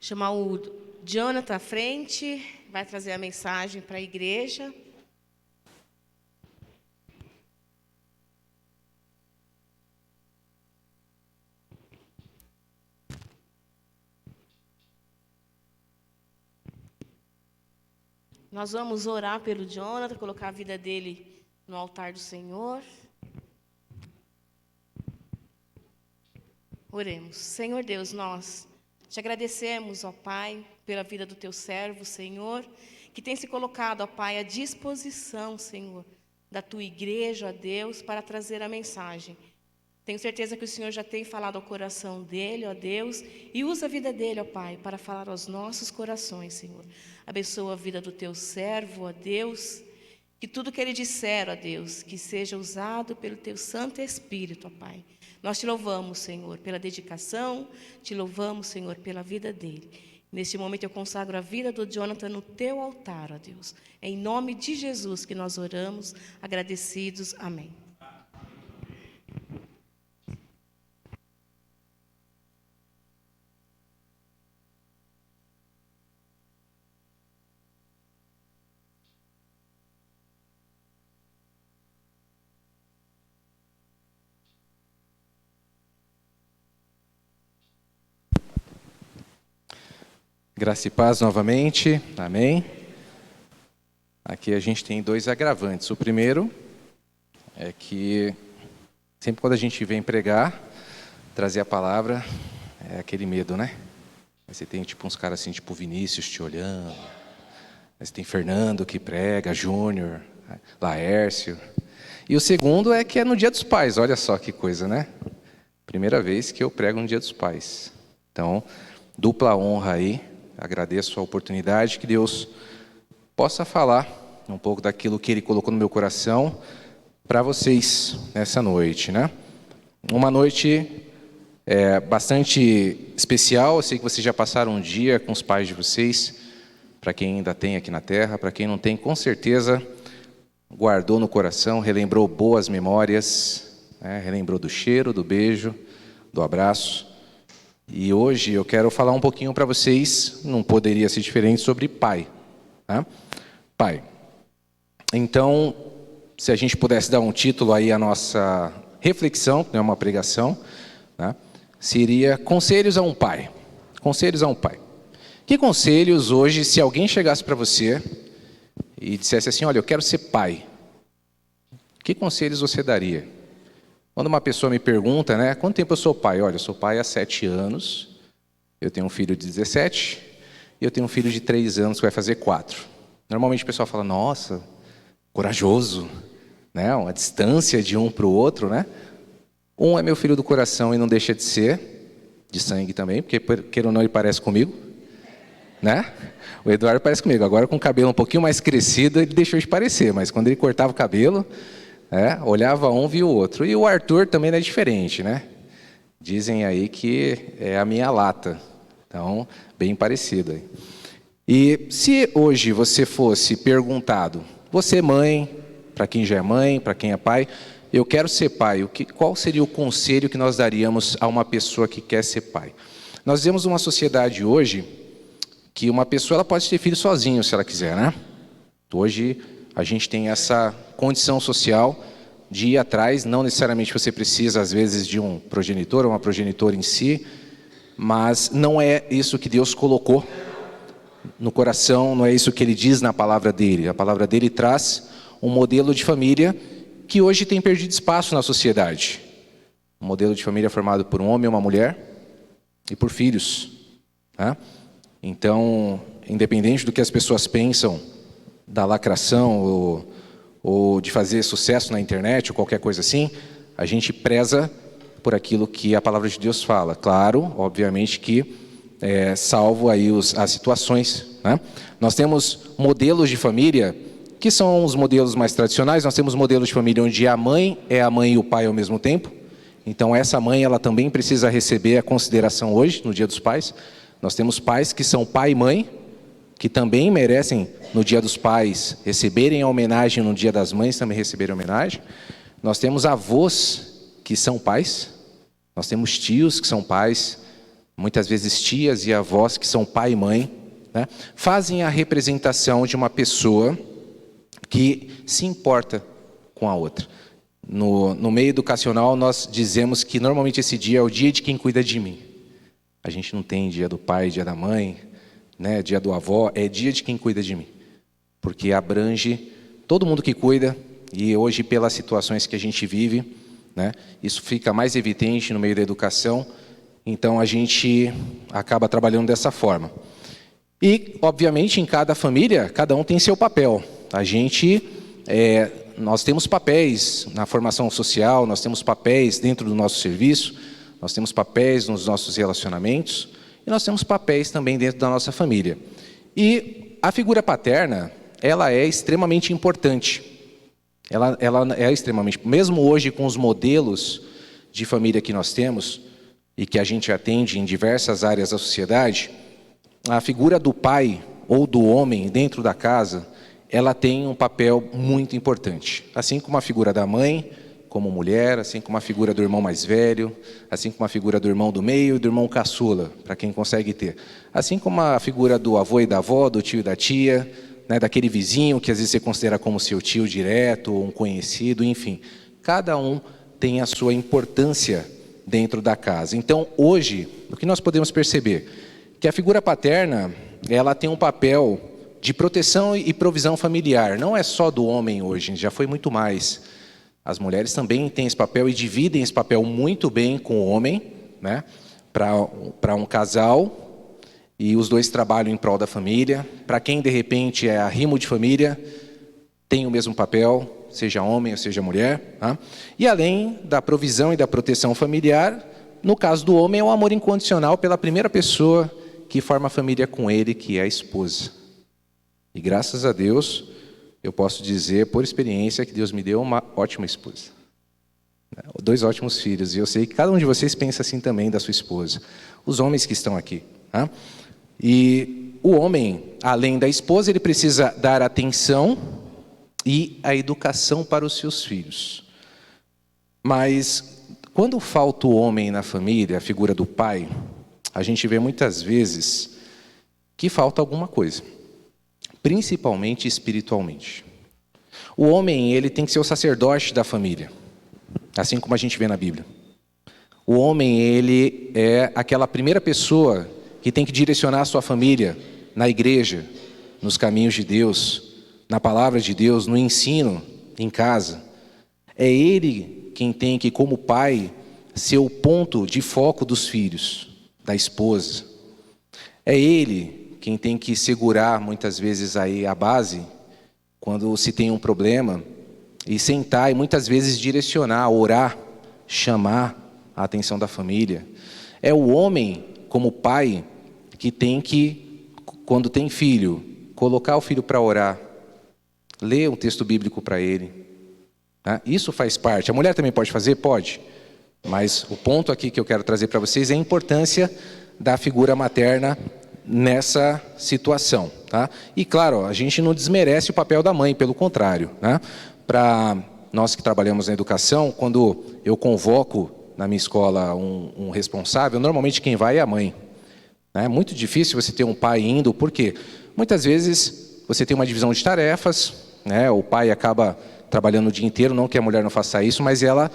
Chamar o Jonathan à frente, vai trazer a mensagem para a igreja. Nós vamos orar pelo Jonathan, colocar a vida dele no altar do Senhor. Oremos. Senhor Deus, nós te agradecemos, ó Pai, pela vida do teu servo, Senhor, que tem se colocado, ó Pai, à disposição, Senhor, da tua igreja, ó Deus, para trazer a mensagem. Tenho certeza que o Senhor já tem falado ao coração dele, ó Deus, e usa a vida dele, ó Pai, para falar aos nossos corações, Senhor. Abençoa a vida do teu servo, ó Deus, que tudo que ele disser, ó Deus, que seja usado pelo teu Santo Espírito, ó Pai. Nós te louvamos, Senhor, pela dedicação, te louvamos, Senhor, pela vida dele. Neste momento eu consagro a vida do Jonathan no teu altar, ó Deus. É em nome de Jesus que nós oramos, agradecidos. Amém. Graça e paz novamente, amém. Aqui a gente tem 2 agravantes. O primeiro é que sempre quando a gente vem pregar, trazer a palavra, é aquele medo, né? Aí você tem tipo uns caras assim, tipo Vinícius te olhando. Aí você tem Fernando que prega, Júnior, Laércio. E o segundo é que é no Dia dos Pais, olha só que coisa, né? Primeira vez que eu prego no Dia dos Pais. Então, dupla honra aí. Agradeço a oportunidade, que Deus possa falar um pouco daquilo que Ele colocou no meu coração para vocês nessa noite, né? Uma noite bastante especial. Eu sei que vocês já passaram um dia com os pais de vocês. Para quem ainda tem aqui na terra, para quem não tem, com certeza guardou no coração, relembrou boas memórias, né? Relembrou do cheiro, do beijo, do abraço. E hoje eu quero falar um pouquinho para vocês, não poderia ser diferente, sobre pai. Né? Pai. Então, se a gente pudesse dar um título aí à nossa reflexão, que não é uma pregação, né? Seria Conselhos a um Pai. Conselhos a um Pai. Que conselhos hoje, se alguém chegasse para você e dissesse assim, olha, eu quero ser pai, que conselhos você daria? Quando uma pessoa me pergunta, né, quanto tempo eu sou pai? Olha, eu sou pai há 7 anos, eu tenho um filho de 17 e eu tenho um filho de 3 anos que vai fazer 4. Normalmente o pessoal fala, nossa, corajoso, né, uma distância de um para o outro, né? Um é meu filho do coração e não deixa de ser, de sangue também, porque queira ou não ele parece comigo, né? O Eduardo parece comigo, agora com o cabelo um pouquinho mais crescido ele deixou de parecer, mas quando ele cortava o cabelo... olhava um, via o outro. E o Arthur também não é diferente, né? Dizem aí que é a minha lata. Então, bem parecido aí. E se hoje você fosse perguntado, você mãe, para quem já é mãe, para quem é pai, eu quero ser pai, qual seria o conselho que nós daríamos a uma pessoa que quer ser pai? Nós vivemos uma sociedade hoje que uma pessoa ela pode ter filho sozinho, se ela quiser, né? Hoje a gente tem essa condição social de ir atrás, não necessariamente você precisa, às vezes, de um progenitor ou uma progenitora em si, mas não é isso que Deus colocou no coração, não é isso que Ele diz na palavra dEle. A palavra dEle traz um modelo de família que hoje tem perdido espaço na sociedade. Um modelo de família formado por um homem e uma mulher e por filhos. Né? Então, independente do que as pessoas pensam da lacração ou de fazer sucesso na internet ou qualquer coisa assim, a gente preza por aquilo que a palavra de Deus fala. Claro, obviamente que salvo aí as situações. Né? Nós temos modelos de família que são os modelos mais tradicionais. Nós temos modelos de família onde a mãe é a mãe e o pai ao mesmo tempo. Então essa mãe ela também precisa receber a consideração hoje, no Dia dos Pais. Nós temos pais que são pai e mãe, que também merecem, no Dia dos Pais, receberem a homenagem, no Dia das Mães também receberem homenagem. Nós temos avós que são pais, nós temos tios que são pais, muitas vezes tias e avós que são pai e mãe, né? Fazem a representação de uma pessoa que se importa com a outra. No meio educacional, nós dizemos que normalmente esse dia é o dia de quem cuida de mim. A gente não tem dia do pai, dia da mãe, né, dia do avó, é dia de quem cuida de mim, porque abrange todo mundo que cuida, e hoje pelas situações que a gente vive, né, isso fica mais evidente no meio da educação, então a gente acaba trabalhando dessa forma. E, obviamente, em cada família, cada um tem seu papel. Nós temos papéis na formação social, nós temos papéis dentro do nosso serviço, nós temos papéis nos nossos relacionamentos, e nós temos papéis também dentro da nossa família. E a figura paterna, ela é extremamente importante. Ela é extremamente... Mesmo hoje, com os modelos de família que nós temos, e que a gente atende em diversas áreas da sociedade, a figura do pai ou do homem dentro da casa, ela tem um papel muito importante. Assim como a figura da mãe, como mulher, assim como a figura do irmão mais velho, assim como a figura do irmão do meio e do irmão caçula, para quem consegue ter. Assim como a figura do avô e da avó, do tio e da tia, né, daquele vizinho que às vezes você considera como seu tio direto, ou um conhecido, enfim. Cada um tem a sua importância dentro da casa. Então, hoje, o que nós podemos perceber? Que a figura paterna, ela tem um papel de proteção e provisão familiar. Não é só do homem hoje, já foi muito mais. As mulheres também têm esse papel e dividem esse papel muito bem com o homem, né? Para um casal, e os dois trabalham em prol da família. Para quem, de repente, é arrimo de família, tem o mesmo papel, seja homem ou seja mulher. Tá? E além da provisão e da proteção familiar, no caso do homem, é o amor incondicional pela primeira pessoa que forma a família com ele, que é a esposa. E graças a Deus, eu posso dizer, por experiência, que Deus me deu uma ótima esposa. 2 ótimos filhos. E eu sei que cada um de vocês pensa assim também da sua esposa. Os homens que estão aqui. Tá? E o homem, além da esposa, ele precisa dar atenção e a educação para os seus filhos. Mas quando falta o homem na família, a figura do pai, a gente vê muitas vezes que falta alguma coisa. Principalmente espiritualmente. O homem, ele tem que ser o sacerdote da família, assim como a gente vê na Bíblia. O homem, ele é aquela primeira pessoa que tem que direcionar a sua família na igreja, nos caminhos de Deus, na palavra de Deus, no ensino, em casa. É ele quem tem que, como pai, ser o ponto de foco dos filhos, da esposa. É ele quem tem que segurar muitas vezes aí a base, quando se tem um problema, e sentar e muitas vezes direcionar, orar, chamar a atenção da família. É o homem, como pai, que tem que, quando tem filho, colocar o filho para orar, ler um texto bíblico para ele. Tá? Isso faz parte. A mulher também pode fazer? Pode. Mas o ponto aqui que eu quero trazer para vocês é a importância da figura materna nessa situação, tá? E claro, a gente não desmerece o papel da mãe, pelo contrário, né? Para nós que trabalhamos na educação, quando eu convoco na minha escola um responsável, normalmente quem vai é a mãe. É muito difícil você ter um pai indo, porque muitas vezes você tem uma divisão de tarefas, né? O pai acaba trabalhando o dia inteiro, não que a mulher não faça isso, mas ela,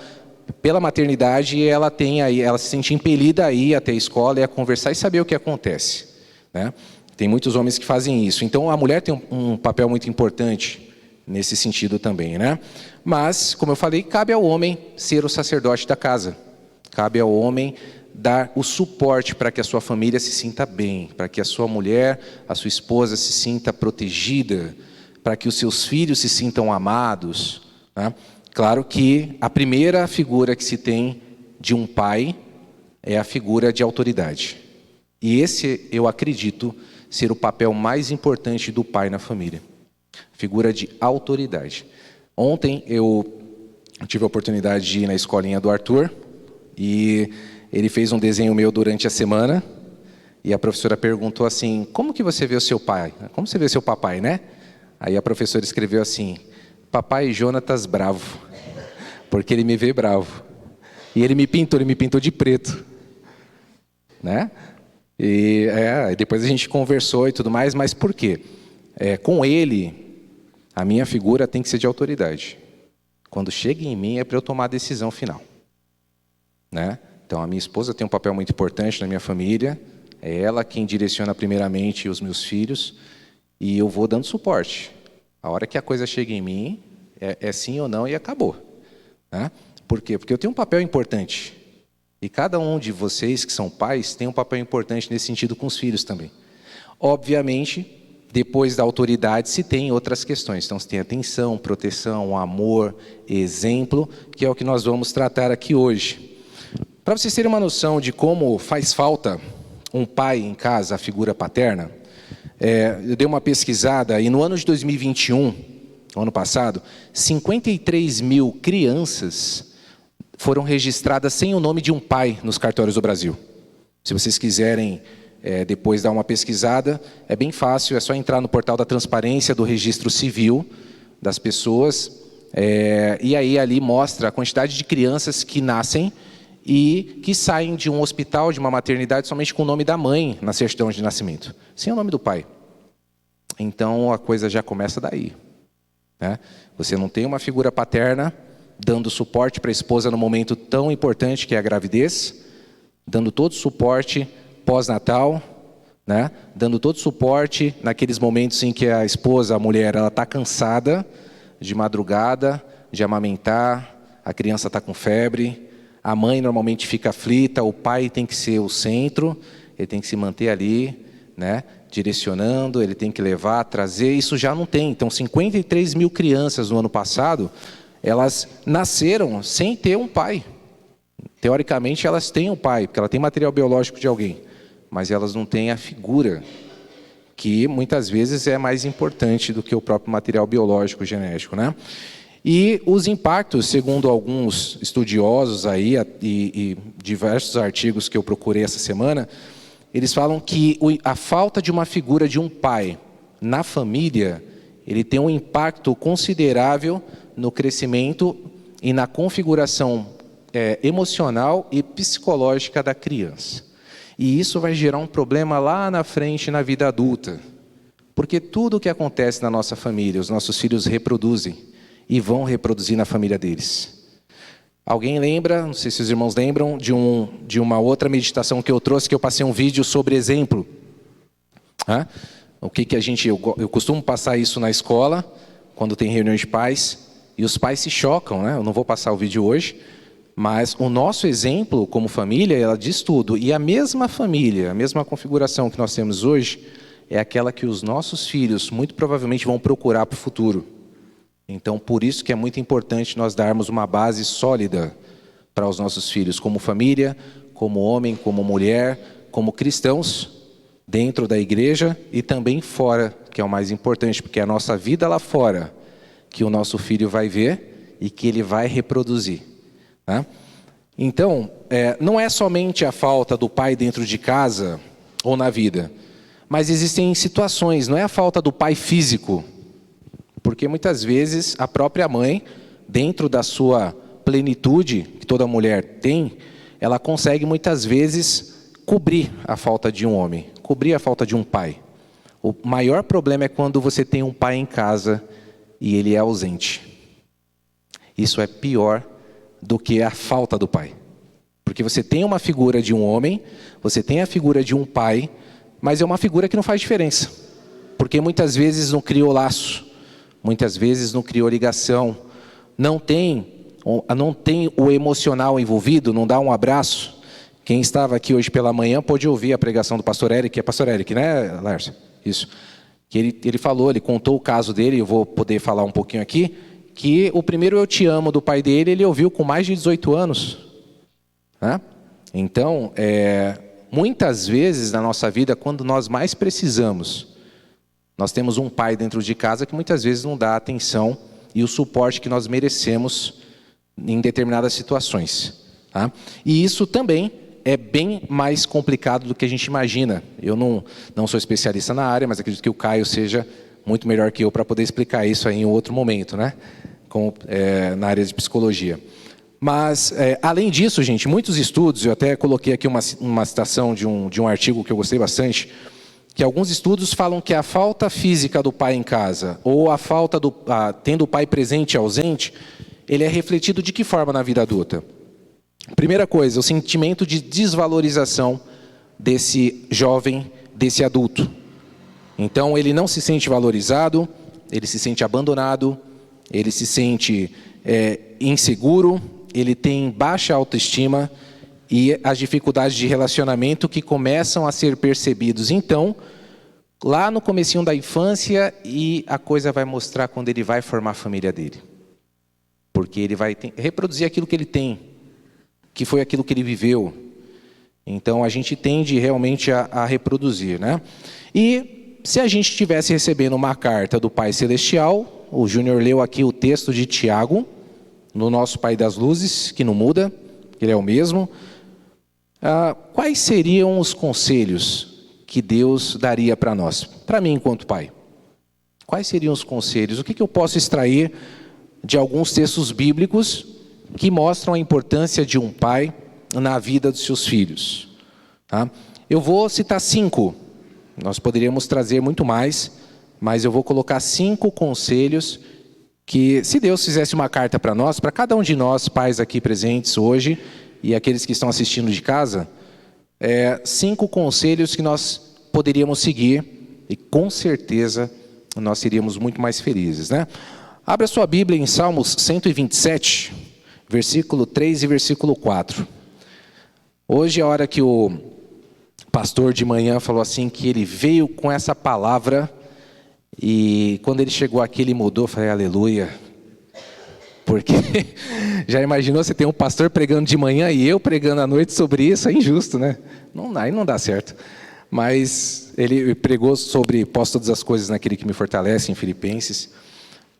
pela maternidade, ela se sente impelida a ir até a escola e a conversar e saber o que acontece. Né? Tem muitos homens que fazem isso. Então, a mulher tem um papel muito importante nesse sentido também. Né? Mas, como eu falei, cabe ao homem ser o sacerdote da casa. Cabe ao homem dar o suporte para que a sua família se sinta bem, para que a sua mulher, a sua esposa se sinta protegida, para que os seus filhos se sintam amados. Né? Claro que a primeira figura que se tem de um pai é a figura de autoridade. E esse, eu acredito, ser o papel mais importante do pai na família. Figura de autoridade. Ontem eu tive a oportunidade de ir na escolinha do Arthur e ele fez um desenho meu durante a semana e a professora perguntou assim, como que você vê o seu pai? Como você vê o seu papai, né? Aí a professora escreveu assim, papai Jonatas bravo, porque ele me vê bravo. E ele me pintou de preto. Né? E depois a gente conversou e tudo mais, mas por quê? Com ele, a minha figura tem que ser de autoridade. Quando chega em mim é para eu tomar a decisão final. Né? Então a minha esposa tem um papel muito importante na minha família, é ela quem direciona primeiramente os meus filhos, e eu vou dando suporte. A hora que a coisa chega em mim, é sim ou não e acabou. Né? Por quê? Porque eu tenho um papel importante. E cada um de vocês que são pais tem um papel importante nesse sentido com os filhos também. Obviamente, depois da autoridade se tem outras questões. Então, se tem atenção, proteção, amor, exemplo, que é o que nós vamos tratar aqui hoje. Para vocês terem uma noção de como faz falta um pai em casa, a figura paterna, eu dei uma pesquisada e no ano de 2021, no ano passado, 53 mil crianças foram registradas sem o nome de um pai nos cartórios do Brasil. Se vocês quiserem depois dar uma pesquisada, é bem fácil, é só entrar no portal da transparência do registro civil das pessoas, e aí ali mostra a quantidade de crianças que nascem e que saem de um hospital, de uma maternidade, somente com o nome da mãe na certidão de nascimento, sem o nome do pai. Então a coisa já começa daí, né? Você não tem uma figura paterna dando suporte para a esposa no momento tão importante que é a gravidez, dando todo o suporte pós-natal, né? Dando todo o suporte naqueles momentos em que a esposa, a mulher, ela está cansada de madrugada, de amamentar, a criança está com febre, a mãe normalmente fica aflita, o pai tem que ser o centro, ele tem que se manter ali, né? Direcionando, ele tem que levar, trazer, isso já não tem. Então 53 mil crianças no ano passado, elas nasceram sem ter um pai. Teoricamente elas têm um pai, porque ela tem material biológico de alguém, mas elas não têm a figura, que muitas vezes é mais importante do que o próprio material biológico genético, né? E os impactos, segundo alguns estudiosos aí, e diversos artigos que eu procurei essa semana, eles falam que a falta de uma figura de um pai na família, ele tem um impacto considerável no crescimento e na configuração emocional e psicológica da criança. E isso vai gerar um problema lá na frente, na vida adulta. Porque tudo o que acontece na nossa família, os nossos filhos reproduzem e vão reproduzir na família deles. Alguém lembra, não sei se os irmãos lembram, de uma outra meditação que eu trouxe, que eu passei um vídeo sobre exemplo. O que eu costumo passar isso na escola, quando tem reuniões de pais, e os pais se chocam, né? Eu não vou passar o vídeo hoje, mas o nosso exemplo como família, ela diz tudo. E a mesma família, a mesma configuração que nós temos hoje, é aquela que os nossos filhos muito provavelmente vão procurar para o futuro. Então, por isso que é muito importante nós darmos uma base sólida para os nossos filhos, como família, como homem, como mulher, como cristãos, dentro da igreja e também fora, que é o mais importante, porque é a nossa vida lá fora que o nosso filho vai ver e que ele vai reproduzir. Né? Então, não é somente a falta do pai dentro de casa ou na vida, mas existem situações, não é a falta do pai físico, porque muitas vezes a própria mãe, dentro da sua plenitude, que toda mulher tem, ela consegue muitas vezes cobrir a falta de um homem, cobrir a falta de um pai. O maior problema é quando você tem um pai em casa e ele é ausente. Isso é pior do que a falta do pai. Porque você tem uma figura de um homem, você tem a figura de um pai, mas é uma figura que não faz diferença. Porque muitas vezes não criou laço, muitas vezes não criou ligação, não tem o emocional envolvido, não dá um abraço. Quem estava aqui hoje pela manhã pôde ouvir a pregação do pastor Eric, é pastor Eric, né, Lárcio? Isso. Que ele falou, ele contou o caso dele, eu vou poder falar um pouquinho aqui, que o primeiro "eu te amo" do pai dele, ele ouviu com mais de 18 anos. Né? Então, muitas vezes na nossa vida, quando nós mais precisamos, nós temos um pai dentro de casa que muitas vezes não dá atenção e o suporte que nós merecemos em determinadas situações. Tá? E isso também é bem mais complicado do que a gente imagina. Eu não sou especialista na área, mas acredito que o Caio seja muito melhor que eu para poder explicar isso aí em outro momento, né? Na área de psicologia. Mas, além disso, gente, muitos estudos, eu até coloquei aqui uma citação de um artigo que eu gostei bastante, que alguns estudos falam que a falta física do pai em casa, ou a falta tendo o pai presente e ausente, ele é refletido de que forma na vida adulta? Primeira coisa, o sentimento de desvalorização desse jovem, desse adulto. Então, ele não se sente valorizado, ele se sente abandonado, ele se sente inseguro, ele tem baixa autoestima e as dificuldades de relacionamento que começam a ser percebidos. Então, lá no comecinho da infância, e a coisa vai mostrar quando ele vai formar a família dele. Porque ele vai reproduzir aquilo que ele tem, que foi aquilo que ele viveu. Então, a gente tende realmente a reproduzir, né? E se a gente estivesse recebendo uma carta do Pai Celestial, o Júnior leu aqui o texto de Tiago, no nosso Pai das Luzes, que não muda, ele é o mesmo. Quais seriam os conselhos que Deus daria para nós? Para mim, enquanto pai. Quais seriam os conselhos? O que eu posso extrair de alguns textos bíblicos que mostram a importância de um pai na vida dos seus filhos? Tá? Eu vou citar 5. Nós poderíamos trazer muito mais, mas eu vou colocar 5 conselhos que, se Deus fizesse uma carta para nós, para cada um de nós, pais aqui presentes hoje, e aqueles que estão assistindo de casa, 5 conselhos que nós poderíamos seguir, e com certeza nós seríamos muito mais felizes, né? Abra sua Bíblia em Salmos 127, versículo 3 e versículo 4. Hoje, a hora que o pastor de manhã falou assim, que ele veio com essa palavra, e quando ele chegou aqui, ele mudou, eu falei, aleluia. Porque já imaginou, você tem um pastor pregando de manhã e eu pregando à noite sobre isso? É injusto, né? Aí não dá certo. Mas ele pregou sobre pós todas as coisas naquele que me fortalece, em Filipenses.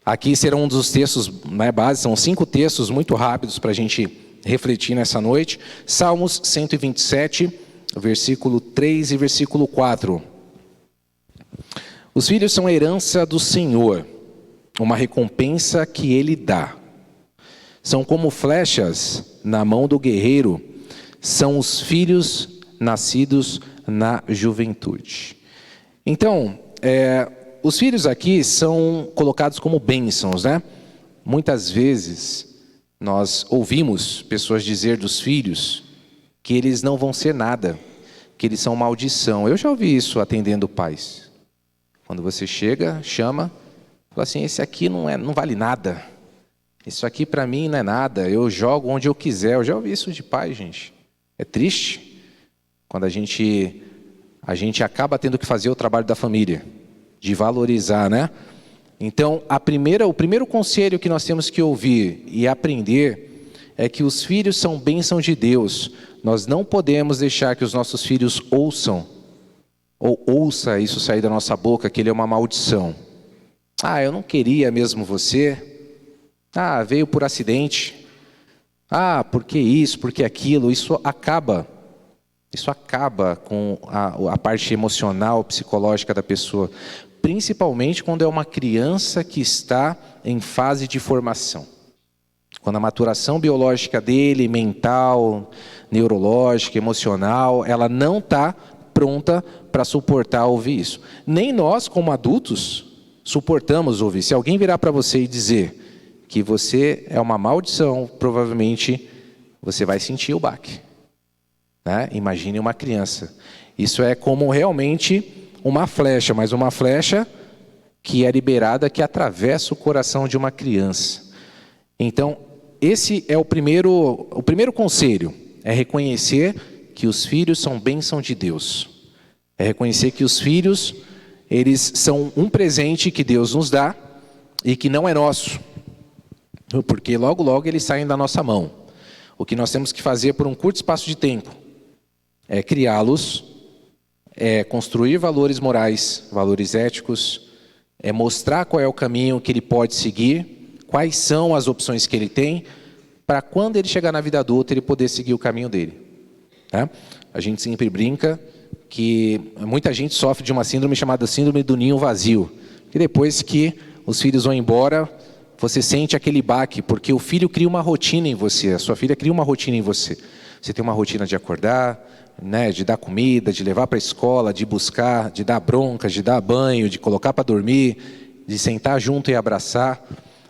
Aqui serão um dos textos base, são 5 textos muito rápidos para a gente refletir nessa noite. Salmos 127, versículo 3 e versículo 4. Os filhos são a herança do Senhor, uma recompensa que Ele dá. São como flechas na mão do guerreiro, são os filhos nascidos na juventude. Então, os filhos aqui são colocados como bênçãos, né? Muitas vezes nós ouvimos pessoas dizer dos filhos que eles não vão ser nada, que eles são maldição. Eu já ouvi isso atendendo pais. Quando você chega, chama, fala assim, esse aqui não vale nada. Isso aqui para mim não é nada, eu jogo onde eu quiser. Eu já ouvi isso de pai, gente. É triste quando a gente acaba tendo que fazer o trabalho da família, de valorizar, né? Então, o primeiro conselho que nós temos que ouvir e aprender é que os filhos são bênção de Deus. Nós não podemos deixar que os nossos filhos ouça isso sair da nossa boca, que ele é uma maldição. Ah, eu não queria mesmo você. Ah, veio por acidente. Ah, por que isso, por que aquilo? Isso acaba com a parte emocional, psicológica da pessoa. Principalmente quando é uma criança que está em fase de formação. Quando a maturação biológica dele, mental, neurológica, emocional, ela não está pronta para suportar ouvir isso. Nem nós, como adultos, suportamos ouvir. Se alguém virar para você e dizer que você é uma maldição, provavelmente você vai sentir o baque. Né? Imagine uma criança. Isso é como realmente uma flecha, mas uma flecha que é liberada, que atravessa o coração de uma criança. Então, esse é o primeiro conselho, é reconhecer que os filhos são bênção de Deus. É reconhecer que os filhos, eles são um presente que Deus nos dá e que não é nosso. Porque logo, logo eles saem da nossa mão. O que nós temos que fazer por um curto espaço de tempo é criá-los, é construir valores morais, valores éticos, é mostrar qual é o caminho que ele pode seguir, quais são as opções que ele tem, para quando ele chegar na vida adulta ele poder seguir o caminho dele. Tá? A gente sempre brinca que muita gente sofre de uma síndrome chamada síndrome do ninho vazio, que depois que os filhos vão embora, você sente aquele baque, porque o filho cria uma rotina em você, a sua filha cria uma rotina em você. Você tem uma rotina de acordar, né, de dar comida, de levar para a escola, de buscar, de dar bronca, de dar banho, de colocar para dormir, de sentar junto e abraçar.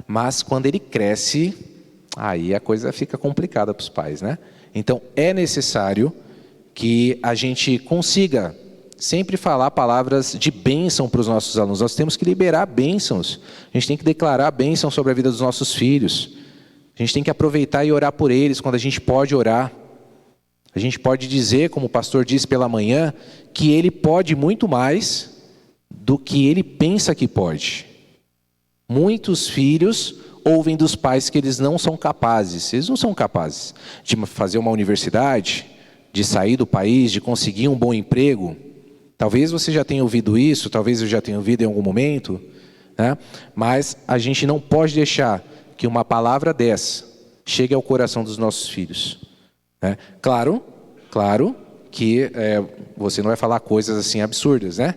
Mas quando ele cresce, aí a coisa fica complicada para os pais, né? Então é necessário que a gente consiga sempre falar palavras de bênção para os nossos alunos. Nós temos que liberar bênçãos. A gente tem que declarar bênção sobre a vida dos nossos filhos. A gente tem que aproveitar e orar por eles quando a gente pode orar. A gente pode dizer, como o pastor disse pela manhã, que ele pode muito mais do que ele pensa que pode. Muitos filhos ouvem dos pais que eles não são capazes. Eles não são capazes de fazer uma universidade, de sair do país, de conseguir um bom emprego. Talvez você já tenha ouvido isso, talvez eu já tenha ouvido em algum momento, né? Mas a gente não pode deixar que uma palavra dessa chegue ao coração dos nossos filhos. Né? Claro que você não vai falar coisas assim absurdas, né?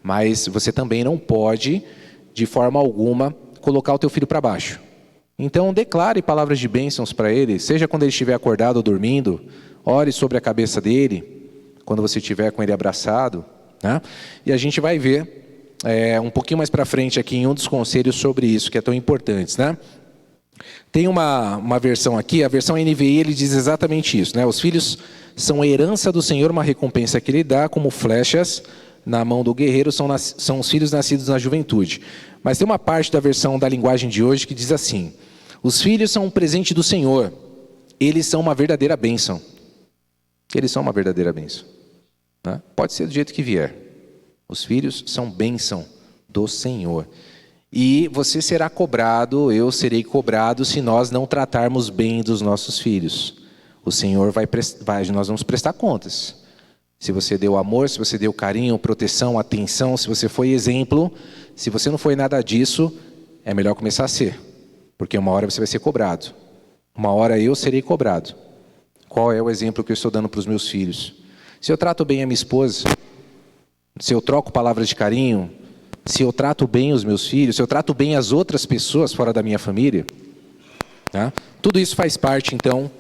Mas você também não pode, de forma alguma, colocar o teu filho para baixo. Então, declare palavras de bênçãos para ele, seja quando ele estiver acordado ou dormindo, ore sobre a cabeça dele, quando você estiver com ele abraçado, né? E a gente vai ver um pouquinho mais para frente aqui em um dos conselhos sobre isso, que é tão importante, né? Tem uma versão aqui, a versão NVI, ele diz exatamente isso, né? Os filhos são a herança do Senhor, uma recompensa que ele dá, como flechas na mão do guerreiro, são os filhos nascidos na juventude. Mas tem uma parte da versão da linguagem de hoje que diz assim: os filhos são um presente do Senhor, eles são uma verdadeira bênção. Eles são uma verdadeira bênção, né? Pode ser do jeito que vier. Os filhos são bênção do Senhor. E você será cobrado, eu serei cobrado, se nós não tratarmos bem dos nossos filhos. O Senhor nós vamos prestar contas. Se você deu amor, se você deu carinho, proteção, atenção, se você foi exemplo, se você não foi nada disso, é melhor começar a ser. Porque uma hora você vai ser cobrado. Uma hora eu serei cobrado. Qual é o exemplo que eu estou dando para os meus filhos? Se eu trato bem a minha esposa, se eu troco palavras de carinho, se eu trato bem os meus filhos, se eu trato bem as outras pessoas fora da minha família, tá? Tudo isso faz parte, então,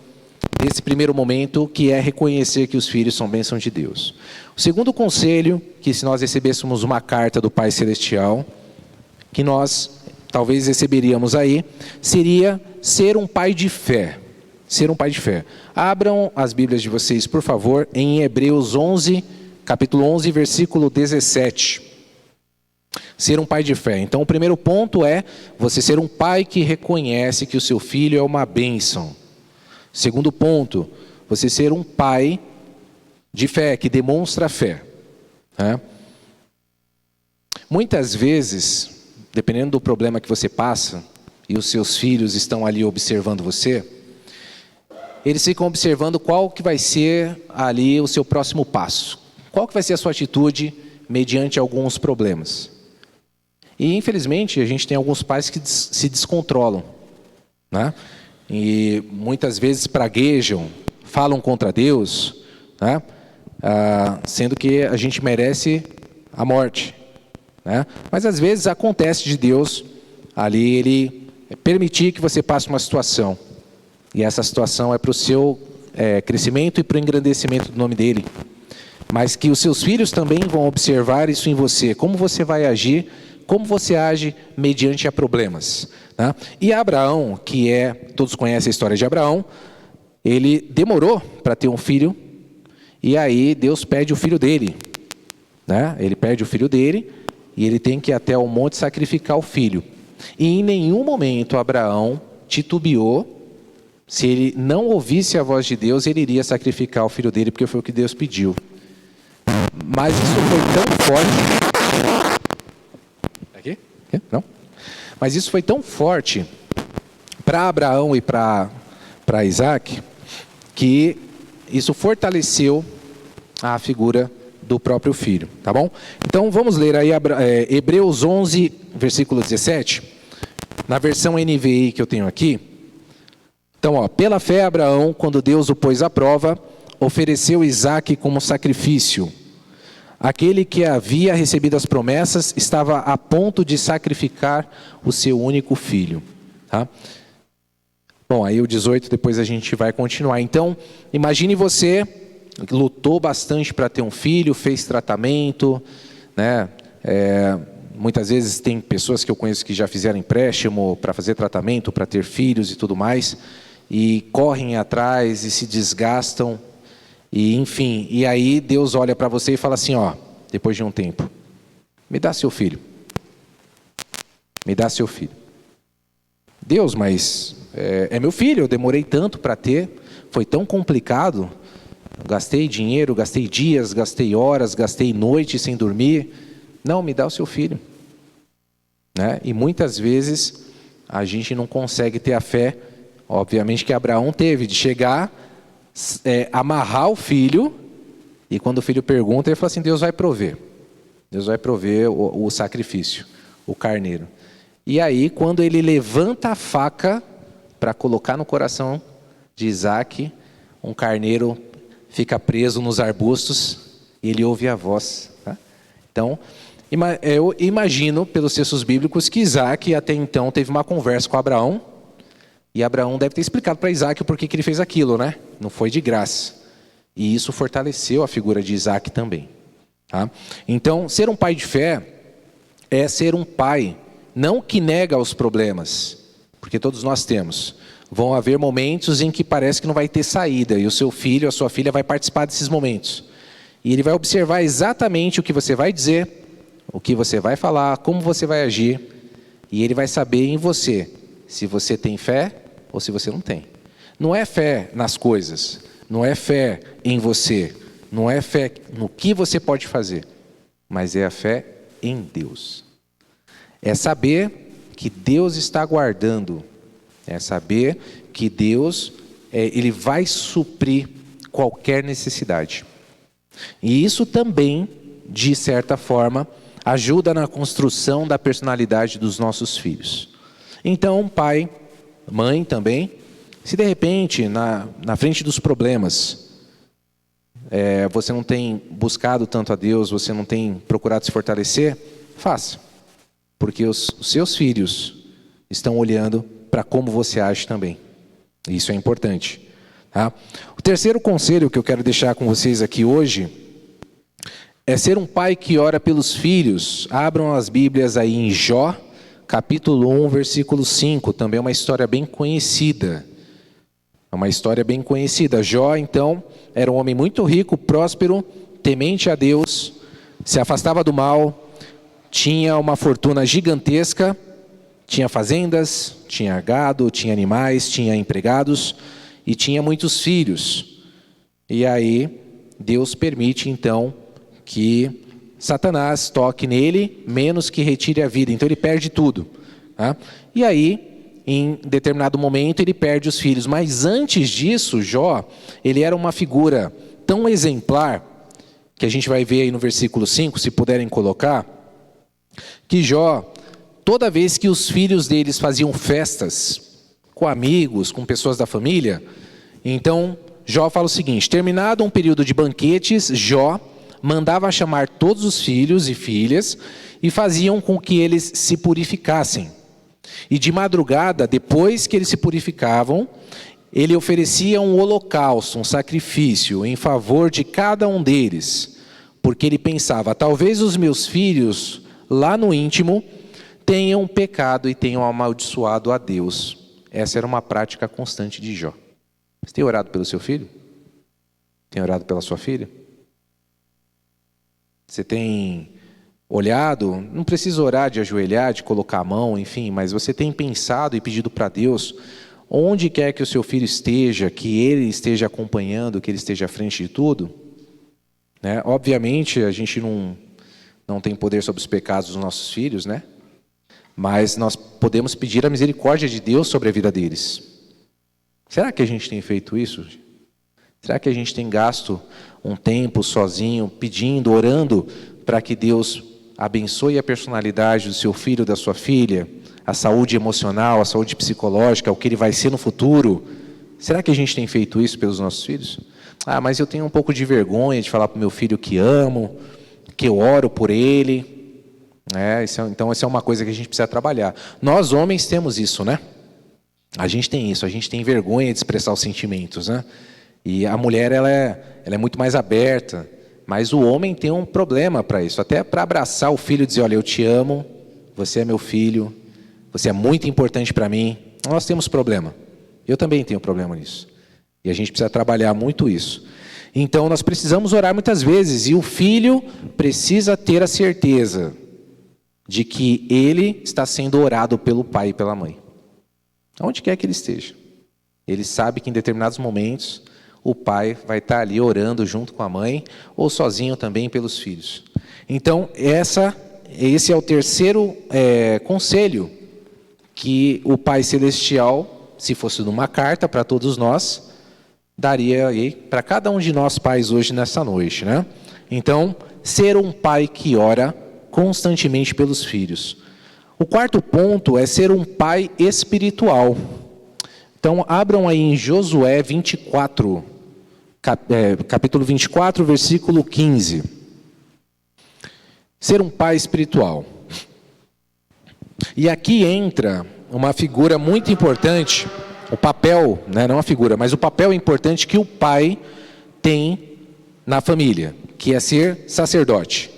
desse primeiro momento, que é reconhecer que os filhos são bênção de Deus. O segundo conselho, que se nós recebêssemos uma carta do Pai Celestial, que nós talvez receberíamos aí, seria ser um pai de fé. Ser um pai de fé. Abram as Bíblias de vocês, por favor, em Hebreus 11, capítulo 11, versículo 17. Ser um pai de fé. Então, o primeiro ponto é você ser um pai que reconhece que o seu filho é uma bênção. Segundo ponto, você ser um pai de fé, que demonstra fé. Muitas vezes, dependendo do problema que você passa, e os seus filhos estão ali observando você, eles ficam observando qual que vai ser ali o seu próximo passo. Qual que vai ser a sua atitude mediante alguns problemas. E, infelizmente, a gente tem alguns pais que se descontrolam, né? E muitas vezes praguejam, falam contra Deus, né? Sendo que a gente merece a morte, né? Mas às vezes acontece de Deus ali, Ele permitir que você passe uma situação, e essa situação é para o seu crescimento e para o engrandecimento do nome dEle, mas que os seus filhos também vão observar isso em você, como você vai agir, como você age mediante a problemas, né? E Abraão, todos conhecem a história de Abraão, ele demorou para ter um filho, e aí Deus pede o filho dele, né? Ele pede o filho dele, e ele tem que ir até o monte sacrificar o filho. E em nenhum momento Abraão titubeou, se ele não ouvisse a voz de Deus, ele iria sacrificar o filho dele, porque foi o que Deus pediu. Mas isso foi tão forte... Não? Mas isso foi tão forte para Abraão e para Isaac, que isso fortaleceu a figura do próprio filho, tá bom? Então vamos ler aí Hebreus 11, versículo 17, na versão NVI que eu tenho aqui. Então, pela fé Abraão, quando Deus o pôs à prova, ofereceu Isaac como sacrifício. Aquele que havia recebido as promessas estava a ponto de sacrificar o seu único filho. Tá? Bom, aí o 18 depois a gente vai continuar. Então, imagine você, lutou bastante para ter um filho, fez tratamento, né? Muitas vezes tem pessoas que eu conheço que já fizeram empréstimo para fazer tratamento, para ter filhos e tudo mais, e correm atrás e se desgastam. E, enfim, e aí Deus olha para você e fala assim, depois de um tempo, me dá seu filho. Me dá seu filho. Deus, mas é meu filho, eu demorei tanto para ter, foi tão complicado, gastei dinheiro, gastei dias, gastei horas, gastei noites sem dormir. Não, me dá o seu filho. Né? E muitas vezes a gente não consegue ter a fé, obviamente que Abraão teve, de chegar... amarrar o filho, e quando o filho pergunta, ele fala assim, Deus vai prover o sacrifício, o carneiro. E aí, quando ele levanta a faca para colocar no coração de Isaac, um carneiro fica preso nos arbustos e ele ouve a voz. Tá? Então, eu imagino, pelos textos bíblicos, que Isaac até então teve uma conversa com Abraão, e Abraão deve ter explicado para Isaac o porquê que ele fez aquilo, né? Não foi de graça. E isso fortaleceu a figura de Isaac também. Tá? Então, ser um pai de fé é ser um pai, não que nega os problemas, porque todos nós temos. Vão haver momentos em que parece que não vai ter saída, e o seu filho, a sua filha vai participar desses momentos. E ele vai observar exatamente o que você vai dizer, o que você vai falar, como você vai agir, e ele vai saber em você, se você tem fé ou se você não tem. Não é fé nas coisas, não é fé em você, não é fé no que você pode fazer, mas é a fé em Deus. É saber que Deus está guardando, é saber que Deus, Ele vai suprir qualquer necessidade. E isso também, de certa forma, ajuda na construção da personalidade dos nossos filhos. Então, pai, mãe também, se de repente, na frente dos problemas, você não tem buscado tanto a Deus, você não tem procurado se fortalecer, faça. Porque os seus filhos estão olhando para como você age também. Isso é importante. Tá? O terceiro conselho que eu quero deixar com vocês aqui hoje é ser um pai que ora pelos filhos. Abram as Bíblias aí em Jó, capítulo 1, versículo 5. Também é uma história bem conhecida. É uma história bem conhecida. Jó, então, era um homem muito rico, próspero, temente a Deus, se afastava do mal, tinha uma fortuna gigantesca, tinha fazendas, tinha gado, tinha animais, tinha empregados e tinha muitos filhos. E aí, Deus permite, então, que Satanás toque nele, menos que retire a vida. Então, ele perde tudo. Tá? E aí, em determinado momento, ele perde os filhos. Mas antes disso, Jó, ele era uma figura tão exemplar, que a gente vai ver aí no versículo 5, se puderem colocar, que Jó, toda vez que os filhos deles faziam festas, com amigos, com pessoas da família, então Jó fala o seguinte: terminado um período de banquetes, Jó mandava chamar todos os filhos e filhas e faziam com que eles se purificassem. E de madrugada, depois que eles se purificavam, ele oferecia um holocausto, um sacrifício em favor de cada um deles, porque ele pensava: talvez os meus filhos lá no íntimo tenham pecado e tenham amaldiçoado a Deus. Essa era uma prática constante de Jó. Você tem orado pelo seu filho? Tem orado pela sua filha? Você tem olhado, não precisa orar de ajoelhar, de colocar a mão, enfim, mas você tem pensado e pedido para Deus, onde quer que o seu filho esteja, que ele esteja acompanhando, que ele esteja à frente de tudo? Né? Obviamente, a gente não tem poder sobre os pecados dos nossos filhos, né? Mas nós podemos pedir a misericórdia de Deus sobre a vida deles. Será que a gente tem feito isso? Será que a gente tem gasto um tempo sozinho, pedindo, orando, para que Deus abençoe a personalidade do seu filho, da sua filha, a saúde emocional, a saúde psicológica, o que ele vai ser no futuro? Será que a gente tem feito isso pelos nossos filhos? Ah, mas eu tenho um pouco de vergonha de falar para o meu filho que amo, que eu oro por ele. Então, essa é uma coisa que a gente precisa trabalhar. Nós, homens, temos isso, né? A gente tem isso, a gente tem vergonha de expressar os sentimentos, né? E a mulher, ela é muito mais aberta, mas o homem tem um problema para isso. Até para abraçar o filho e dizer: olha, eu te amo, você é meu filho, você é muito importante para mim. Nós temos problema. Eu também tenho problema nisso. E a gente precisa trabalhar muito isso. Então, nós precisamos orar muitas vezes, e o filho precisa ter a certeza de que ele está sendo orado pelo pai e pela mãe. Onde quer que ele esteja. Ele sabe que em determinados momentos o pai vai estar ali orando junto com a mãe, ou sozinho também pelos filhos. Então, esse é o terceiro conselho que o Pai Celestial, se fosse numa carta para todos nós, daria aí para cada um de nós pais hoje nessa noite, né? Então, ser um pai que ora constantemente pelos filhos. O quarto ponto é ser um pai espiritual. Então, abram aí em Josué 24. capítulo 24, versículo 15. Ser um pai espiritual. E aqui entra uma figura muito importante, o papel, né, não a figura, mas o papel importante que o pai tem na família, que é ser sacerdote.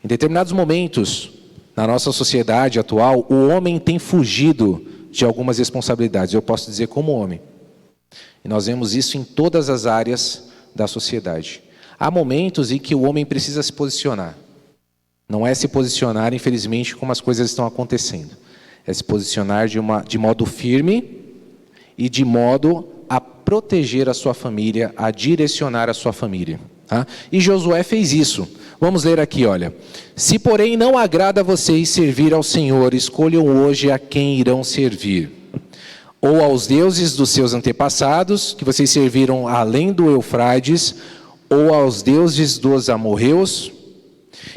Em determinados momentos, na nossa sociedade atual, o homem tem fugido de algumas responsabilidades, eu posso dizer como homem. E nós vemos isso em todas as áreas da sociedade. Há momentos em que o homem precisa se posicionar. Não é se posicionar, infelizmente, como as coisas estão acontecendo. É se posicionar de modo firme e de modo a proteger a sua família, a direcionar a sua família. Tá? E Josué fez isso. Vamos ler aqui, olha. Se, porém, não agrada a vocês servir ao Senhor, escolham hoje a quem irão servir. Ou aos deuses dos seus antepassados, que vocês serviram além do Eufrates, ou aos deuses dos amorreus,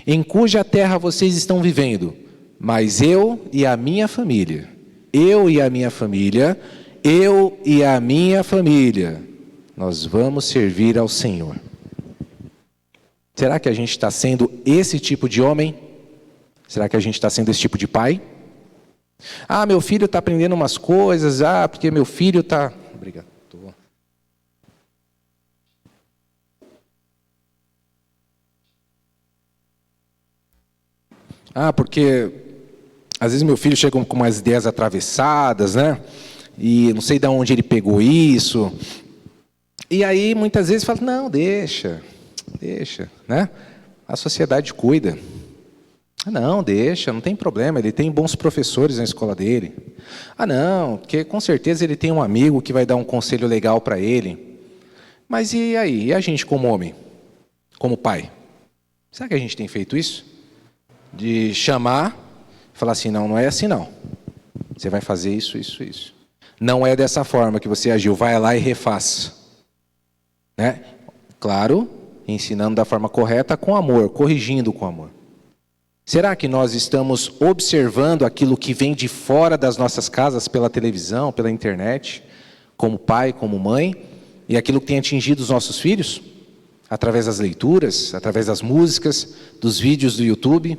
em cuja terra vocês estão vivendo. Mas eu e a minha família, nós vamos servir ao Senhor. Será que a gente está sendo esse tipo de homem? Será que a gente está sendo esse tipo de pai? Ah, meu filho está aprendendo umas coisas, porque meu filho está... Obrigado. Porque às vezes meu filho chega com umas ideias atravessadas, né? E não sei de onde ele pegou isso. E aí muitas vezes fala, não, deixa, né? A sociedade cuida. Não, deixa, não tem problema, ele tem bons professores na escola dele. Não, porque com certeza ele tem um amigo que vai dar um conselho legal para ele. Mas e aí? E a gente como homem? Como pai? Será que a gente tem feito isso? De chamar, falar assim, não é assim não. Você vai fazer isso. Não é dessa forma que você agiu, vai lá e refaça. Né? Claro, ensinando da forma correta, com amor, corrigindo com amor. Será que nós estamos observando aquilo que vem de fora das nossas casas, pela televisão, pela internet, como pai, como mãe, e aquilo que tem atingido os nossos filhos? Através das leituras, através das músicas, dos vídeos do YouTube,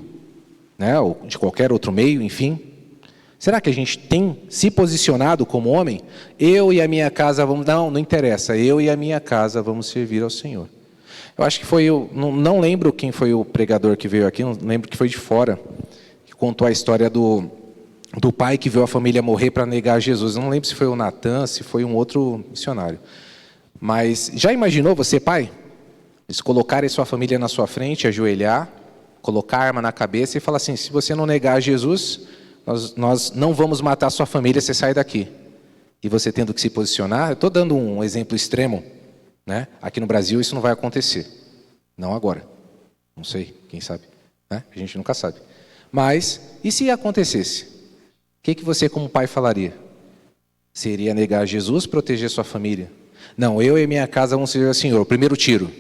né, ou de qualquer outro meio, enfim. Será que a gente tem se posicionado como homem? Eu e a minha casa vamos... Não interessa, eu e a minha casa vamos servir ao Senhor. Eu acho que foi, não lembro quem foi o pregador que veio aqui, não lembro que foi de fora, que contou a história do pai que viu a família morrer para negar Jesus. Eu não lembro se foi o Natan, se foi um outro missionário. Mas já imaginou você, pai? Eles colocarem sua família na sua frente, ajoelhar, colocar a arma na cabeça e falar assim, se você não negar Jesus, nós não vamos matar a sua família, você sai daqui. E você tendo que se posicionar, eu estou dando um exemplo extremo, né? Aqui no Brasil isso não vai acontecer. Não agora. Não sei, quem sabe. Né? A gente nunca sabe. Mas, e se acontecesse? O que você como pai falaria? Seria negar Jesus, proteger sua família? Não, eu e minha casa vamos servir ao Senhor. O primeiro tiro.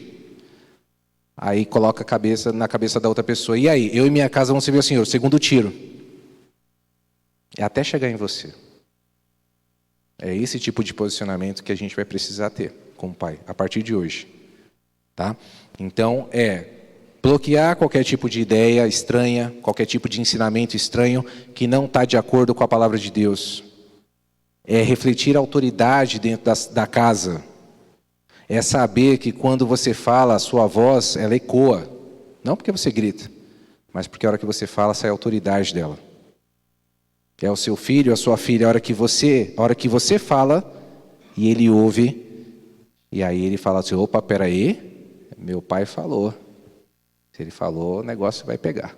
Aí coloca a cabeça na cabeça da outra pessoa. E aí, eu e minha casa vamos servir ao Senhor. O segundo tiro. É até chegar em você. É esse tipo de posicionamento que a gente vai precisar ter como pai, a partir de hoje. Tá? Então, bloquear qualquer tipo de ideia estranha, qualquer tipo de ensinamento estranho que não está de acordo com a palavra de Deus. É refletir a autoridade dentro da casa. É saber que quando você fala, a sua voz, ela ecoa. Não porque você grita, mas porque a hora que você fala, sai a autoridade dela. É o seu filho, a sua filha, a hora que você fala, e ele ouve, e aí ele fala assim, opa, peraí, meu pai falou. Se ele falou, o negócio vai pegar.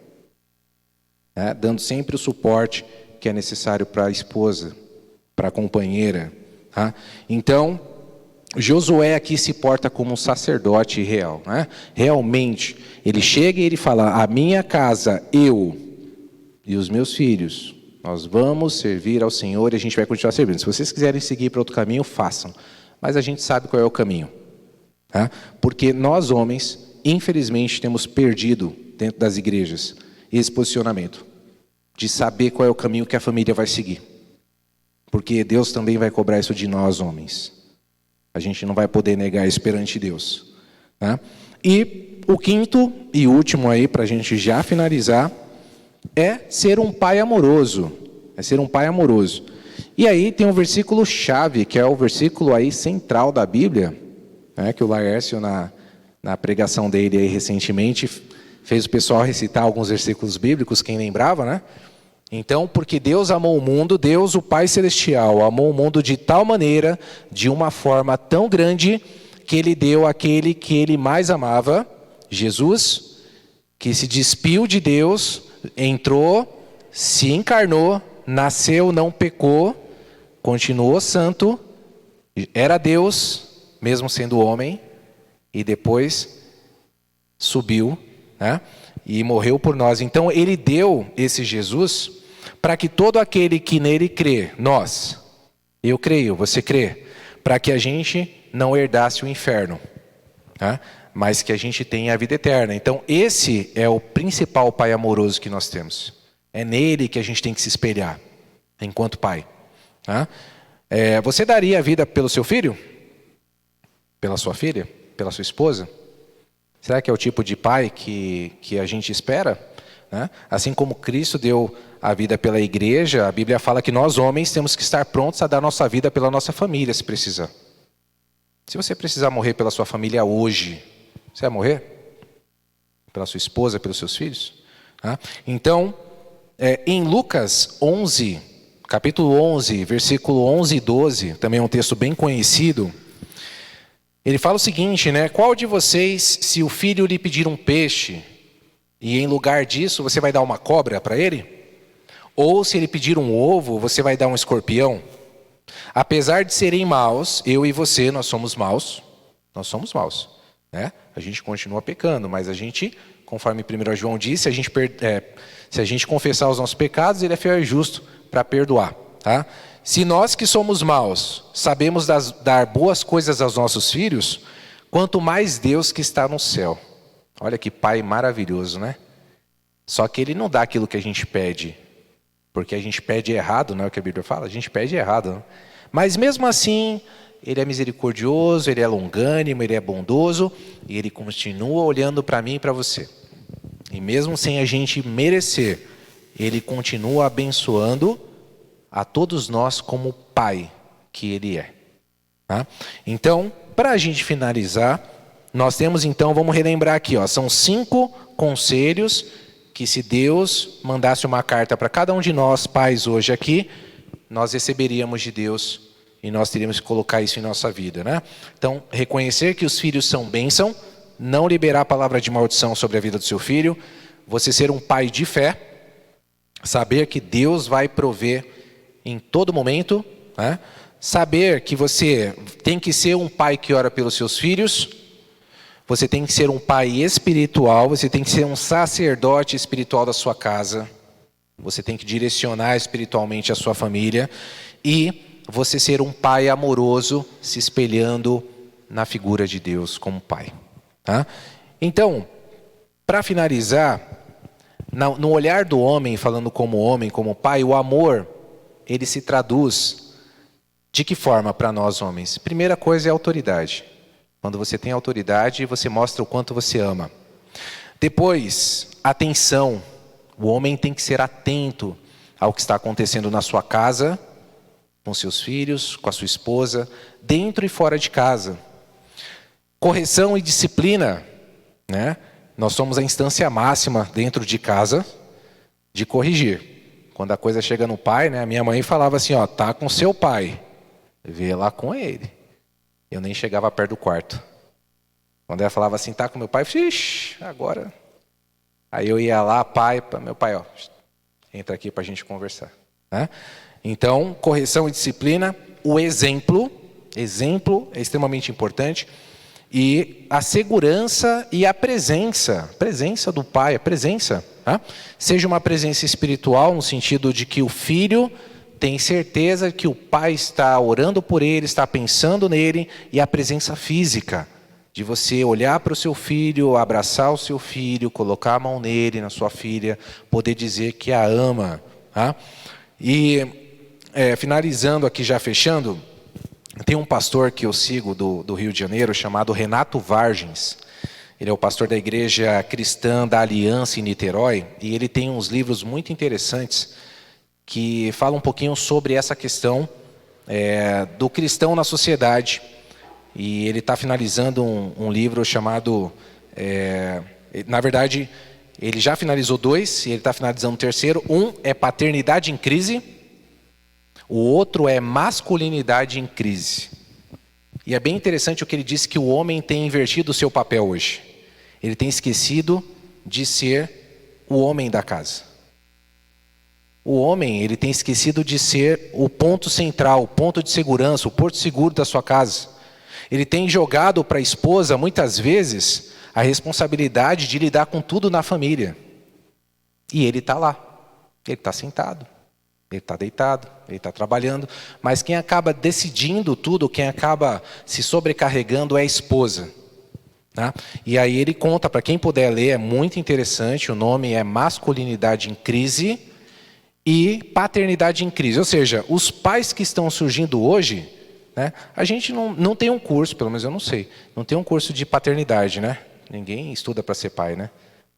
Dando sempre o suporte que é necessário para a esposa, para a companheira. Tá? Então, Josué aqui se porta como um sacerdote real. Né? Realmente, ele chega e ele fala, a minha casa, eu e os meus filhos, nós vamos servir ao Senhor e a gente vai continuar servindo. Se vocês quiserem seguir para outro caminho, façam. Mas a gente sabe qual é o caminho. Tá? Porque nós, homens, infelizmente, temos perdido dentro das igrejas esse posicionamento de saber qual é o caminho que a família vai seguir. Porque Deus também vai cobrar isso de nós, homens. A gente não vai poder negar isso perante Deus, né? E o quinto e último aí, para a gente já finalizar, é ser um pai amoroso. É ser um pai amoroso. E aí tem um versículo chave, que é o versículo aí central da Bíblia, né, que o Laércio, na pregação dele aí recentemente, fez o pessoal recitar alguns versículos bíblicos, quem lembrava, né? Então, porque Deus amou o mundo, Deus, o Pai Celestial, amou o mundo de tal maneira, de uma forma tão grande, que Ele deu aquele que Ele mais amava, Jesus, que se despiu de Deus, entrou, se encarnou, nasceu, não pecou, continuou santo, era Deus, mesmo sendo homem, e depois subiu, né? E morreu por nós. Então Ele deu esse Jesus para que todo aquele que nele crê, nós, eu creio, você crê, para que a gente não herdasse o inferno, né? Mas que a gente tenha a vida eterna. Então esse é o principal pai amoroso que nós temos. É nele que a gente tem que se espelhar, enquanto pai, né? Você daria a vida pelo seu filho? Pela sua filha? Pela sua esposa? Será que é o tipo de pai que a gente espera, né? Assim como Cristo deu a vida pela igreja, a Bíblia fala que nós homens temos que estar prontos a dar nossa vida pela nossa família, se precisar. Se você precisar morrer pela sua família hoje, você vai morrer? Pela sua esposa, pelos seus filhos? Então, em Lucas 11, capítulo 11, versículo 11 e 12, também é um texto bem conhecido. Ele fala o seguinte, né? Qual de vocês, se o filho lhe pedir um peixe, e em lugar disso você vai dar uma cobra para ele? Ou se ele pedir um ovo, você vai dar um escorpião? Apesar de serem maus, eu e você, nós somos maus, né? A gente continua pecando, mas a gente, conforme 1 João disse, se a gente confessar os nossos pecados, Ele é fiel e justo para perdoar, tá? Se nós que somos maus sabemos dar boas coisas aos nossos filhos, quanto mais Deus que está no céu. Olha que pai maravilhoso, né? Só que Ele não dá aquilo que a gente pede, porque a gente pede errado, não é o que a Bíblia fala? A gente pede errado, né? Mas mesmo assim, Ele é misericordioso, Ele é longânimo, Ele é bondoso, e Ele continua olhando para mim e para você. E mesmo sem a gente merecer, Ele continua abençoando a todos nós como Pai que Ele é, tá? Então, para a gente finalizar, nós temos então, vamos relembrar aqui, ó, são 5 conselhos que, se Deus mandasse uma carta para cada um de nós, pais, hoje aqui, nós receberíamos de Deus e nós teríamos que colocar isso em nossa vida, né? Então, reconhecer que os filhos são bênção, não liberar a palavra de maldição sobre a vida do seu filho, você ser um pai de fé, saber que Deus vai prover em todo momento, né? Saber que você tem que ser um pai que ora pelos seus filhos, você tem que ser um pai espiritual, você tem que ser um sacerdote espiritual da sua casa, você tem que direcionar espiritualmente a sua família, e você ser um pai amoroso, se espelhando na figura de Deus como pai, tá? Então, para finalizar, no olhar do homem, falando como homem, como pai, o amor, ele se traduz de que forma para nós homens? Primeira coisa é a autoridade. Quando você tem autoridade, você mostra o quanto você ama. Depois, atenção. O homem tem que ser atento ao que está acontecendo na sua casa, com seus filhos, com a sua esposa, dentro e fora de casa. Correção e disciplina, né? Nós somos a instância máxima dentro de casa de corrigir. Quando a coisa chega no pai, né? A minha mãe falava assim, ó, tá com seu pai, vê lá com ele. Eu nem chegava perto do quarto. Quando ela falava assim, tá com meu pai, eu falei, ixi, agora. Aí eu ia lá, meu pai, ó, entra aqui para a gente conversar, né? Então, correção e disciplina, o exemplo é extremamente importante. E a segurança e a presença do pai, a presença, tá? Seja uma presença espiritual, no sentido de que o filho tem certeza que o pai está orando por ele, está pensando nele, e a presença física, de você olhar para o seu filho, abraçar o seu filho, colocar a mão nele, na sua filha, poder dizer que a ama, tá? E finalizando aqui, já fechando, Tem um pastor que eu sigo do Rio de Janeiro, chamado Renato Vargens. Ele é o pastor da Igreja Cristã da Aliança em Niterói, e ele tem uns livros muito interessantes que falam um pouquinho sobre essa questão do cristão na sociedade. E ele está finalizando um livro chamado... na verdade, ele já finalizou 2, e ele está finalizando o 3º. Um é Paternidade em Crise, o outro é Masculinidade em Crise. E é bem interessante o que ele disse, que o homem tem invertido o seu papel hoje. Ele tem esquecido de ser o homem da casa. O homem, ele tem esquecido de ser o ponto central, o ponto de segurança, o porto seguro da sua casa. Ele tem jogado para a esposa, muitas vezes, a responsabilidade de lidar com tudo na família. E ele está lá, ele está sentado. Ele está deitado, ele está trabalhando, mas quem acaba decidindo tudo, quem acaba se sobrecarregando é a esposa. Tá? E aí ele conta, para quem puder ler, é muito interessante, o nome é Masculinidade em Crise e Paternidade em Crise. Ou seja, os pais que estão surgindo hoje, né, a gente não tem um curso, pelo menos eu não sei, não tem um curso de paternidade, né? Ninguém estuda para ser pai, né?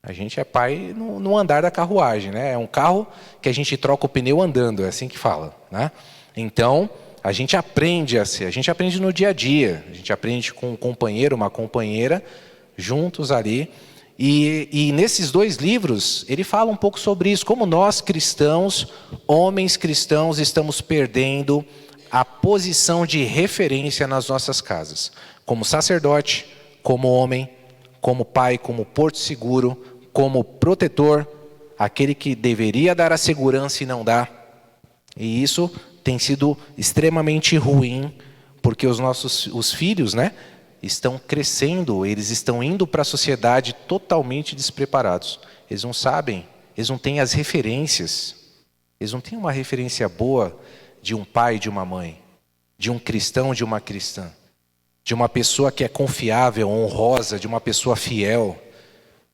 A gente é pai no andar da carruagem, né? É um carro que a gente troca o pneu andando, é assim que fala, né? Então, a gente aprende a ser, a gente aprende no dia a dia, a gente aprende com um companheiro, uma companheira, juntos ali. E nesses 2 livros, ele fala um pouco sobre isso, como nós cristãos, homens cristãos, estamos perdendo a posição de referência nas nossas casas. Como sacerdote, como homem, como pai, como porto seguro, como protetor, aquele que deveria dar a segurança e não dá. E isso tem sido extremamente ruim, porque os filhos, né, estão crescendo, eles estão indo para a sociedade totalmente despreparados. Eles não sabem, eles não têm as referências. Eles não têm uma referência boa de um pai e de uma mãe, de um cristão, de uma cristã, de uma pessoa que é confiável, honrosa, de uma pessoa fiel.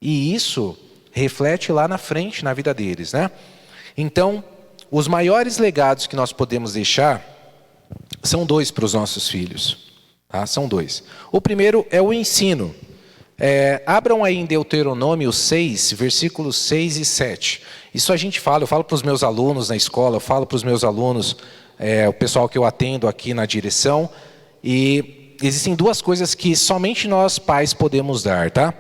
E isso reflete lá na frente, na vida deles, né? Então, os maiores legados que nós podemos deixar são 2 para os nossos filhos. Tá? São 2. O primeiro é o ensino. Abram aí em Deuteronômio 6, versículos 6 e 7. Isso a gente fala, eu falo para os meus alunos na escola, eu falo para os meus alunos, o pessoal que eu atendo aqui na direção, e existem 2 coisas que somente nós pais podemos dar, tá?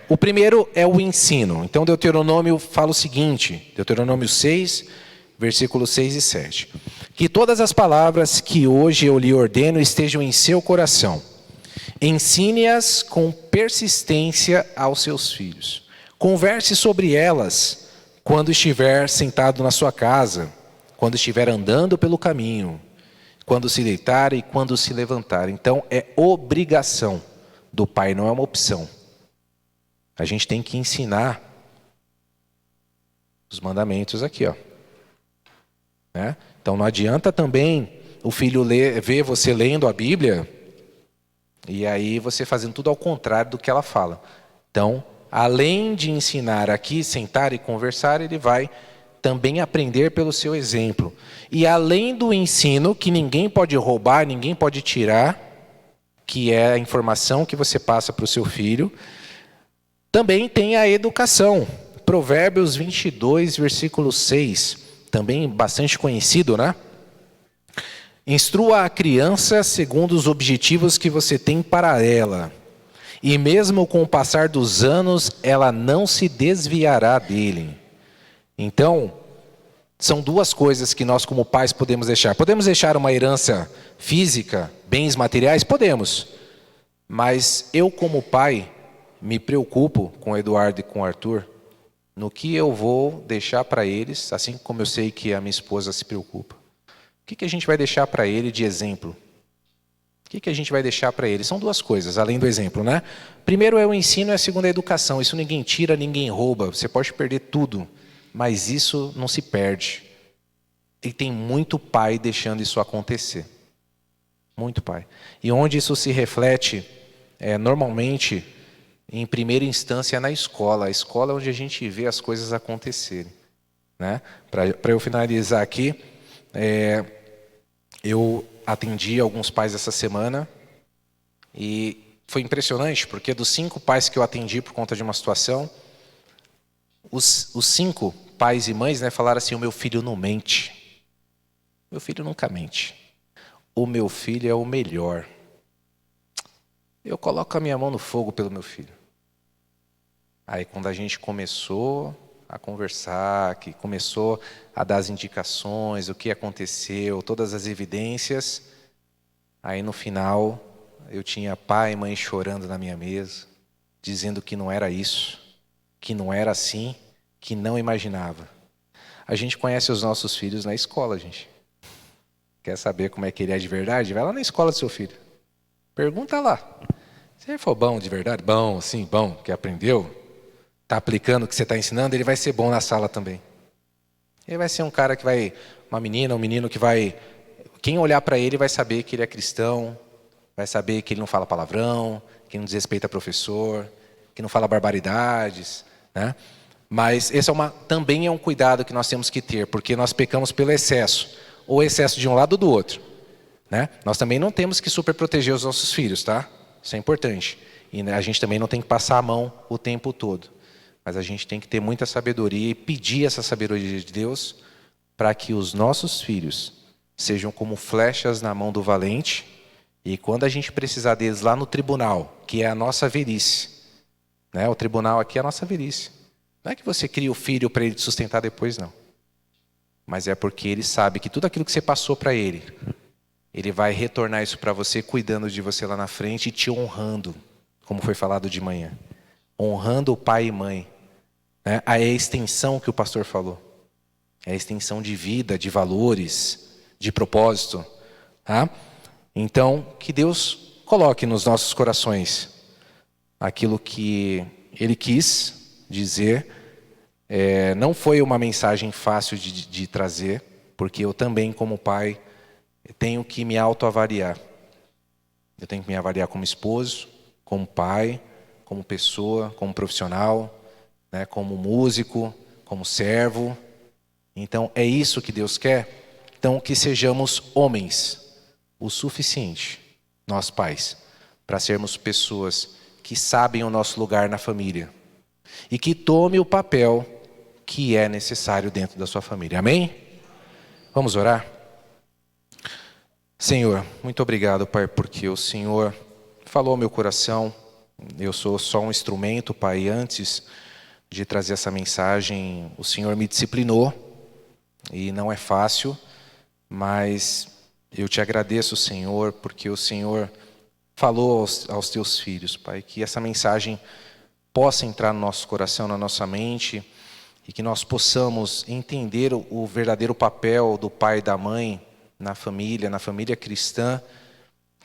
O primeiro é o ensino. Então Deuteronômio fala o seguinte, Deuteronômio 6, versículos 6 e 7. Que todas as palavras que hoje eu lhe ordeno estejam em seu coração. Ensine-as com persistência aos seus filhos. Converse sobre elas quando estiver sentado na sua casa, quando estiver andando pelo caminho, quando se deitar e quando se levantar. Então é obrigação do pai, não é uma opção. A gente tem que ensinar os mandamentos aqui, ó. Né? Então não adianta também o filho ver você lendo a Bíblia e aí você fazendo tudo ao contrário do que ela fala. Então, além de ensinar aqui, sentar e conversar, ele vai também aprender pelo seu exemplo. E além do ensino, que ninguém pode roubar, ninguém pode tirar, que é a informação que você passa para o seu filho, também tem a educação. Provérbios 22, versículo 6, também bastante conhecido, né? Instrua a criança segundo os objetivos que você tem para ela, e mesmo com o passar dos anos, ela não se desviará dele. Então, são 2 coisas que nós como pais podemos deixar. Podemos deixar uma herança física, bens materiais? Podemos. Mas eu como pai me preocupo com o Eduardo e com o Arthur no que eu vou deixar para eles, assim como eu sei que a minha esposa se preocupa. O que a gente vai deixar para ele de exemplo? O que a gente vai deixar para ele? São 2 coisas, além do exemplo, né? Primeiro é o ensino e a segunda é a educação. Isso ninguém tira, ninguém rouba. Você pode perder tudo, mas isso não se perde. E tem muito pai deixando isso acontecer. Muito pai. E onde isso se reflete, normalmente, em primeira instância, na escola. A escola é onde a gente vê as coisas acontecerem. Né? Para eu finalizar aqui, atendi alguns pais essa semana e foi impressionante, porque dos 5 pais que eu atendi por conta de uma situação, os 5 pais e mães, né, falaram assim: o meu filho não mente. Meu filho nunca mente. O meu filho é o melhor. Eu coloco a minha mão no fogo pelo meu filho. Aí quando a gente começou a conversar, que começou a dar as indicações, o que aconteceu, todas as evidências, aí no final eu tinha pai e mãe chorando na minha mesa, dizendo que não era isso, que não era assim, que não imaginava. A gente conhece os nossos filhos na escola, gente. Quer saber como é que ele é de verdade? Vai lá na escola do seu filho. Pergunta lá. Se ele for bom de verdade, bom, sim, bom, que aprendeu, está aplicando o que você está ensinando, ele vai ser bom na sala também. Ele vai ser um cara que vai, uma menina, um menino que vai, quem olhar para ele vai saber que ele é cristão, vai saber que ele não fala palavrão, que não desrespeita professor, que não fala barbaridades, né? Mas esse também é um cuidado que nós temos que ter, porque nós pecamos pelo excesso, ou excesso de um lado ou do outro, né? Nós também não temos que superproteger os nossos filhos, tá? Isso é importante. E a gente também não tem que passar a mão o tempo todo. Mas a gente tem que ter muita sabedoria e pedir essa sabedoria de Deus para que os nossos filhos sejam como flechas na mão do valente, e quando a gente precisar deles lá no tribunal, que é a nossa velhice, né? O tribunal aqui é a nossa velhice. Não é que você cria o filho para ele te sustentar depois, não. Mas é porque ele sabe que tudo aquilo que você passou para ele, ele vai retornar isso para você, cuidando de você lá na frente e te honrando, como foi falado de manhã. Honrando o pai e mãe. Né? É a extensão que o pastor falou. É a extensão de vida, de valores, de propósito. Tá? Então, que Deus coloque nos nossos corações aquilo que Ele quis dizer. Não foi uma mensagem fácil de trazer, porque eu também, como pai, tenho que me autoavaliar. Eu tenho que me avaliar como esposo, como pai, como pessoa, como profissional, né, como músico, como servo. Então, é isso que Deus quer. Então, que sejamos homens o suficiente, nós pais, para sermos pessoas que sabem o nosso lugar na família e que tome o papel que é necessário dentro da sua família. Amém? Vamos orar? Senhor, muito obrigado, Pai, porque o Senhor falou ao meu coração. Eu sou só um instrumento, Pai. Antes de trazer essa mensagem, o Senhor me disciplinou, e não é fácil, mas eu te agradeço, Senhor, porque o Senhor falou aos teus filhos, Pai, que essa mensagem possa entrar no nosso coração, na nossa mente, e que nós possamos entender o verdadeiro papel do pai e da mãe na família cristã,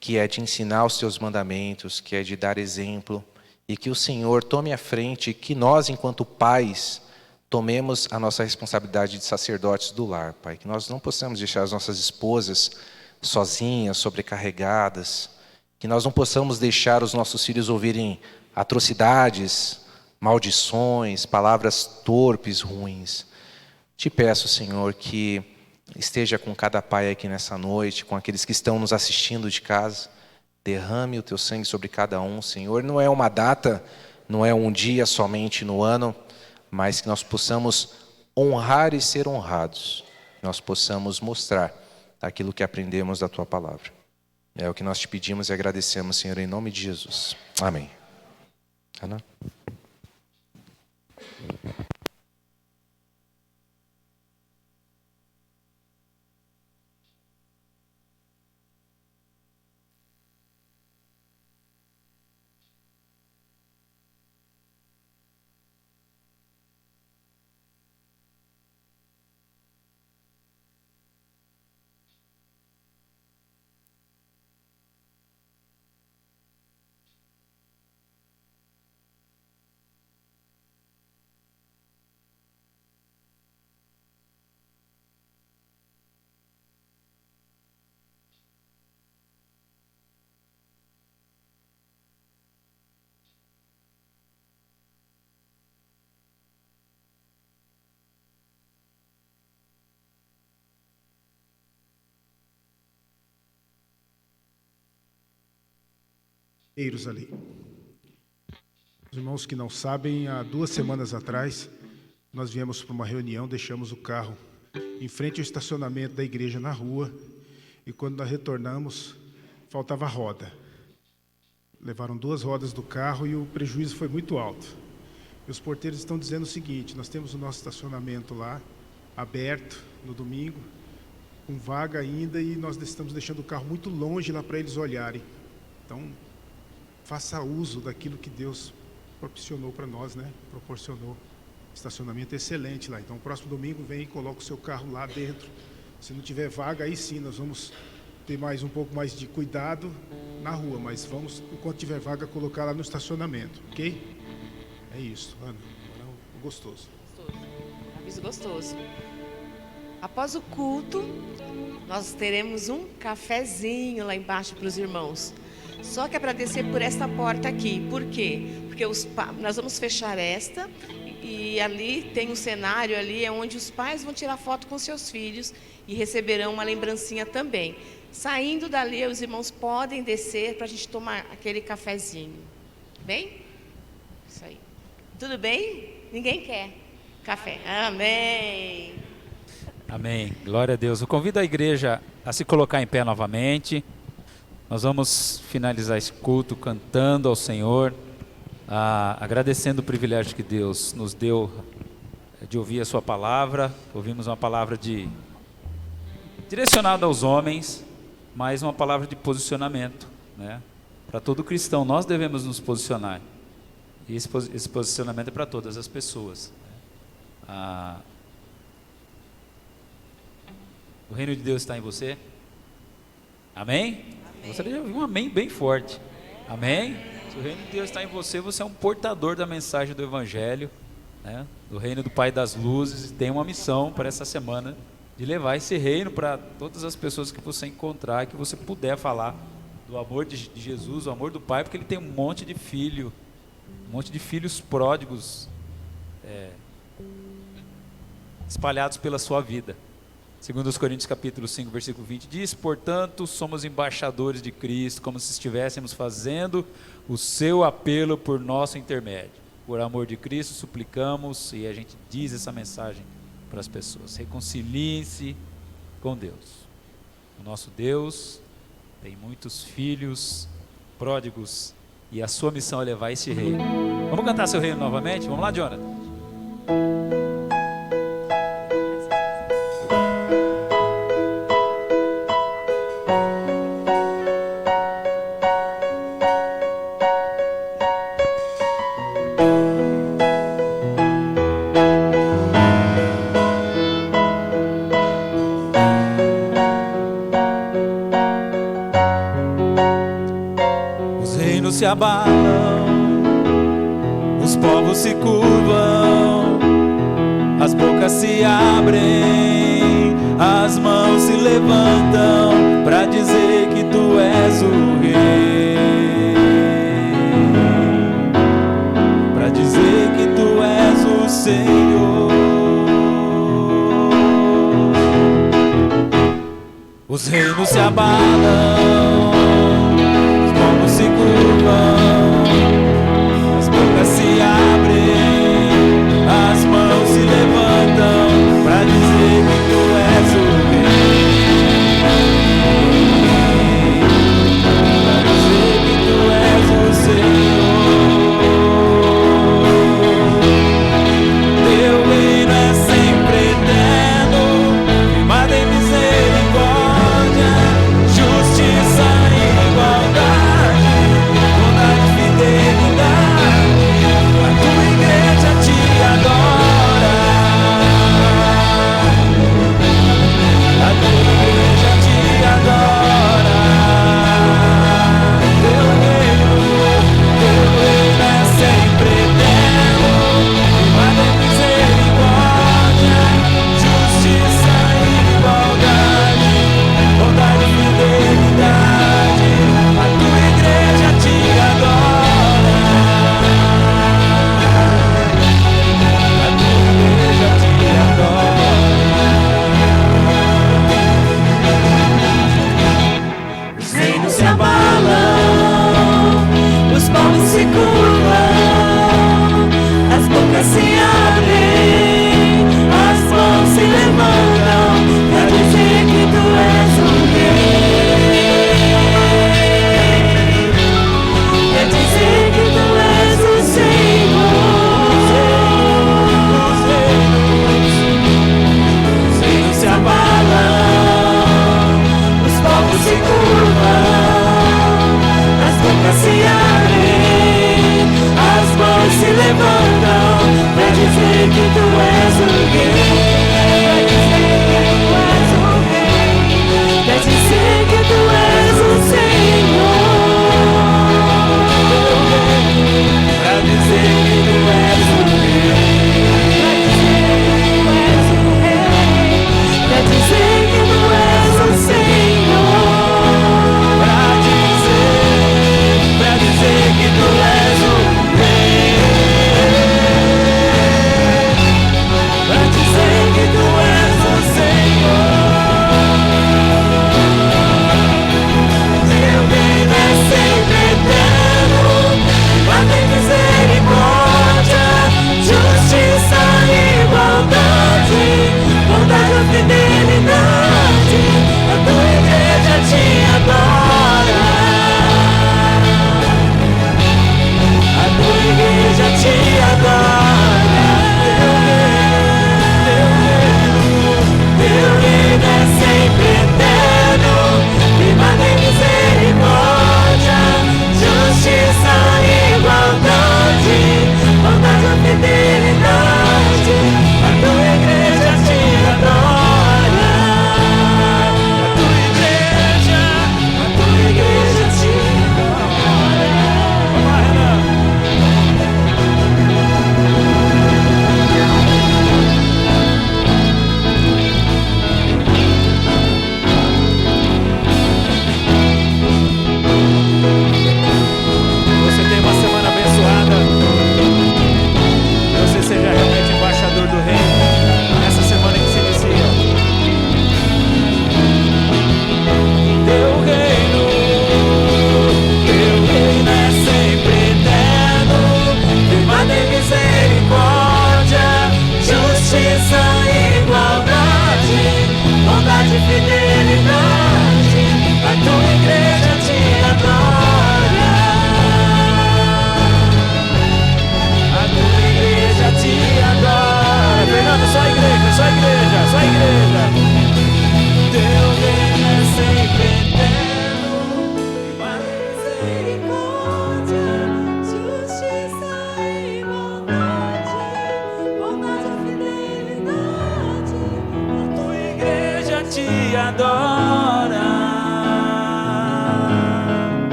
que é de ensinar os teus mandamentos, que é de dar exemplo, e que o Senhor tome a frente, que nós, enquanto pais, tomemos a nossa responsabilidade de sacerdotes do lar, Pai, que nós não possamos deixar as nossas esposas sozinhas, sobrecarregadas, que nós não possamos deixar os nossos filhos ouvirem atrocidades, maldições, palavras torpes, ruins. Te peço, Senhor, que esteja com cada pai aqui nessa noite, com aqueles que estão nos assistindo de casa. Derrame o teu sangue sobre cada um, Senhor. Não é uma data, não é um dia somente no ano, mas que nós possamos honrar e ser honrados. Que nós possamos mostrar aquilo que aprendemos da tua palavra. É o que nós te pedimos e agradecemos, Senhor, em nome de Jesus. Amém. Ana? Eiros ali. Os irmãos que não sabem, há 2 semanas atrás, nós viemos para uma reunião, deixamos o carro em frente ao estacionamento da igreja na rua, e quando nós retornamos, faltava roda. Levaram 2 rodas do carro e o prejuízo foi muito alto. E os porteiros estão dizendo o seguinte: nós temos o nosso estacionamento lá, aberto no domingo, com vaga ainda, e nós estamos deixando o carro muito longe lá para eles olharem. Então, faça uso daquilo que Deus proporcionou para nós, né? Proporcionou. Estacionamento excelente lá. Então, próximo domingo, vem e coloca o seu carro lá dentro. Se não tiver vaga, aí sim, nós vamos ter um pouco mais de cuidado na rua, mas vamos, enquanto tiver vaga, colocar lá no estacionamento, ok? É isso, Ana. Agora é gostoso. Aviso gostoso. Após o culto, nós teremos um cafezinho lá embaixo para os irmãos. Só que é para descer por esta porta aqui. Por quê? Porque nós vamos fechar esta, e ali tem um cenário ali onde os pais vão tirar foto com seus filhos e receberão uma lembrancinha também. Saindo dali, os irmãos podem descer para a gente tomar aquele cafezinho. Bem? Isso aí. Tudo bem? Ninguém quer café. Amém. Amém. Glória a Deus. Eu convido a igreja a se colocar em pé novamente. Nós vamos finalizar esse culto cantando ao Senhor, agradecendo o privilégio que Deus nos deu de ouvir a sua palavra. Ouvimos uma palavra direcionada aos homens, mas uma palavra de posicionamento, né? Para todo cristão, nós devemos nos posicionar. E esse posicionamento é para todas as pessoas. O reino de Deus está em você? Amém? Eu gostaria de ouvir um amém bem forte. Amém? Se o reino de Deus está em você, você é um portador da mensagem do Evangelho, né? Do reino do Pai das Luzes, e tem uma missão para essa semana de levar esse reino para todas as pessoas que você encontrar, que você puder falar do amor de Jesus, o amor do Pai, porque Ele tem um monte de filhos pródigos espalhados pela sua vida. Segundo os Coríntios capítulo 5, versículo 20, diz: portanto, somos embaixadores de Cristo, como se estivéssemos fazendo o seu apelo por nosso intermédio. Por amor de Cristo, suplicamos, e a gente diz essa mensagem para as pessoas: reconciliem-se com Deus. O nosso Deus tem muitos filhos pródigos, e a sua missão é levar esse reino. Vamos cantar seu reino novamente? Vamos lá, Jonathan. Se abalam, os povos se curvam, as bocas se abrem, as mãos se levantam para dizer que tu és o rei, para dizer que tu és o Senhor. Os reinos se abalam, se curvam, as bocas se abrem, as mãos se levantam para dizer que tu és o rei, para dizer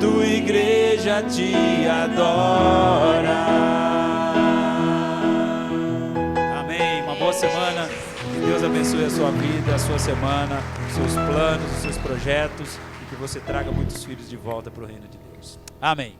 tua igreja te adora. Amém. Uma boa semana. Que Deus abençoe a sua vida, a sua semana, os seus planos, os seus projetos, e que você traga muitos filhos de volta para o reino de Deus. Amém.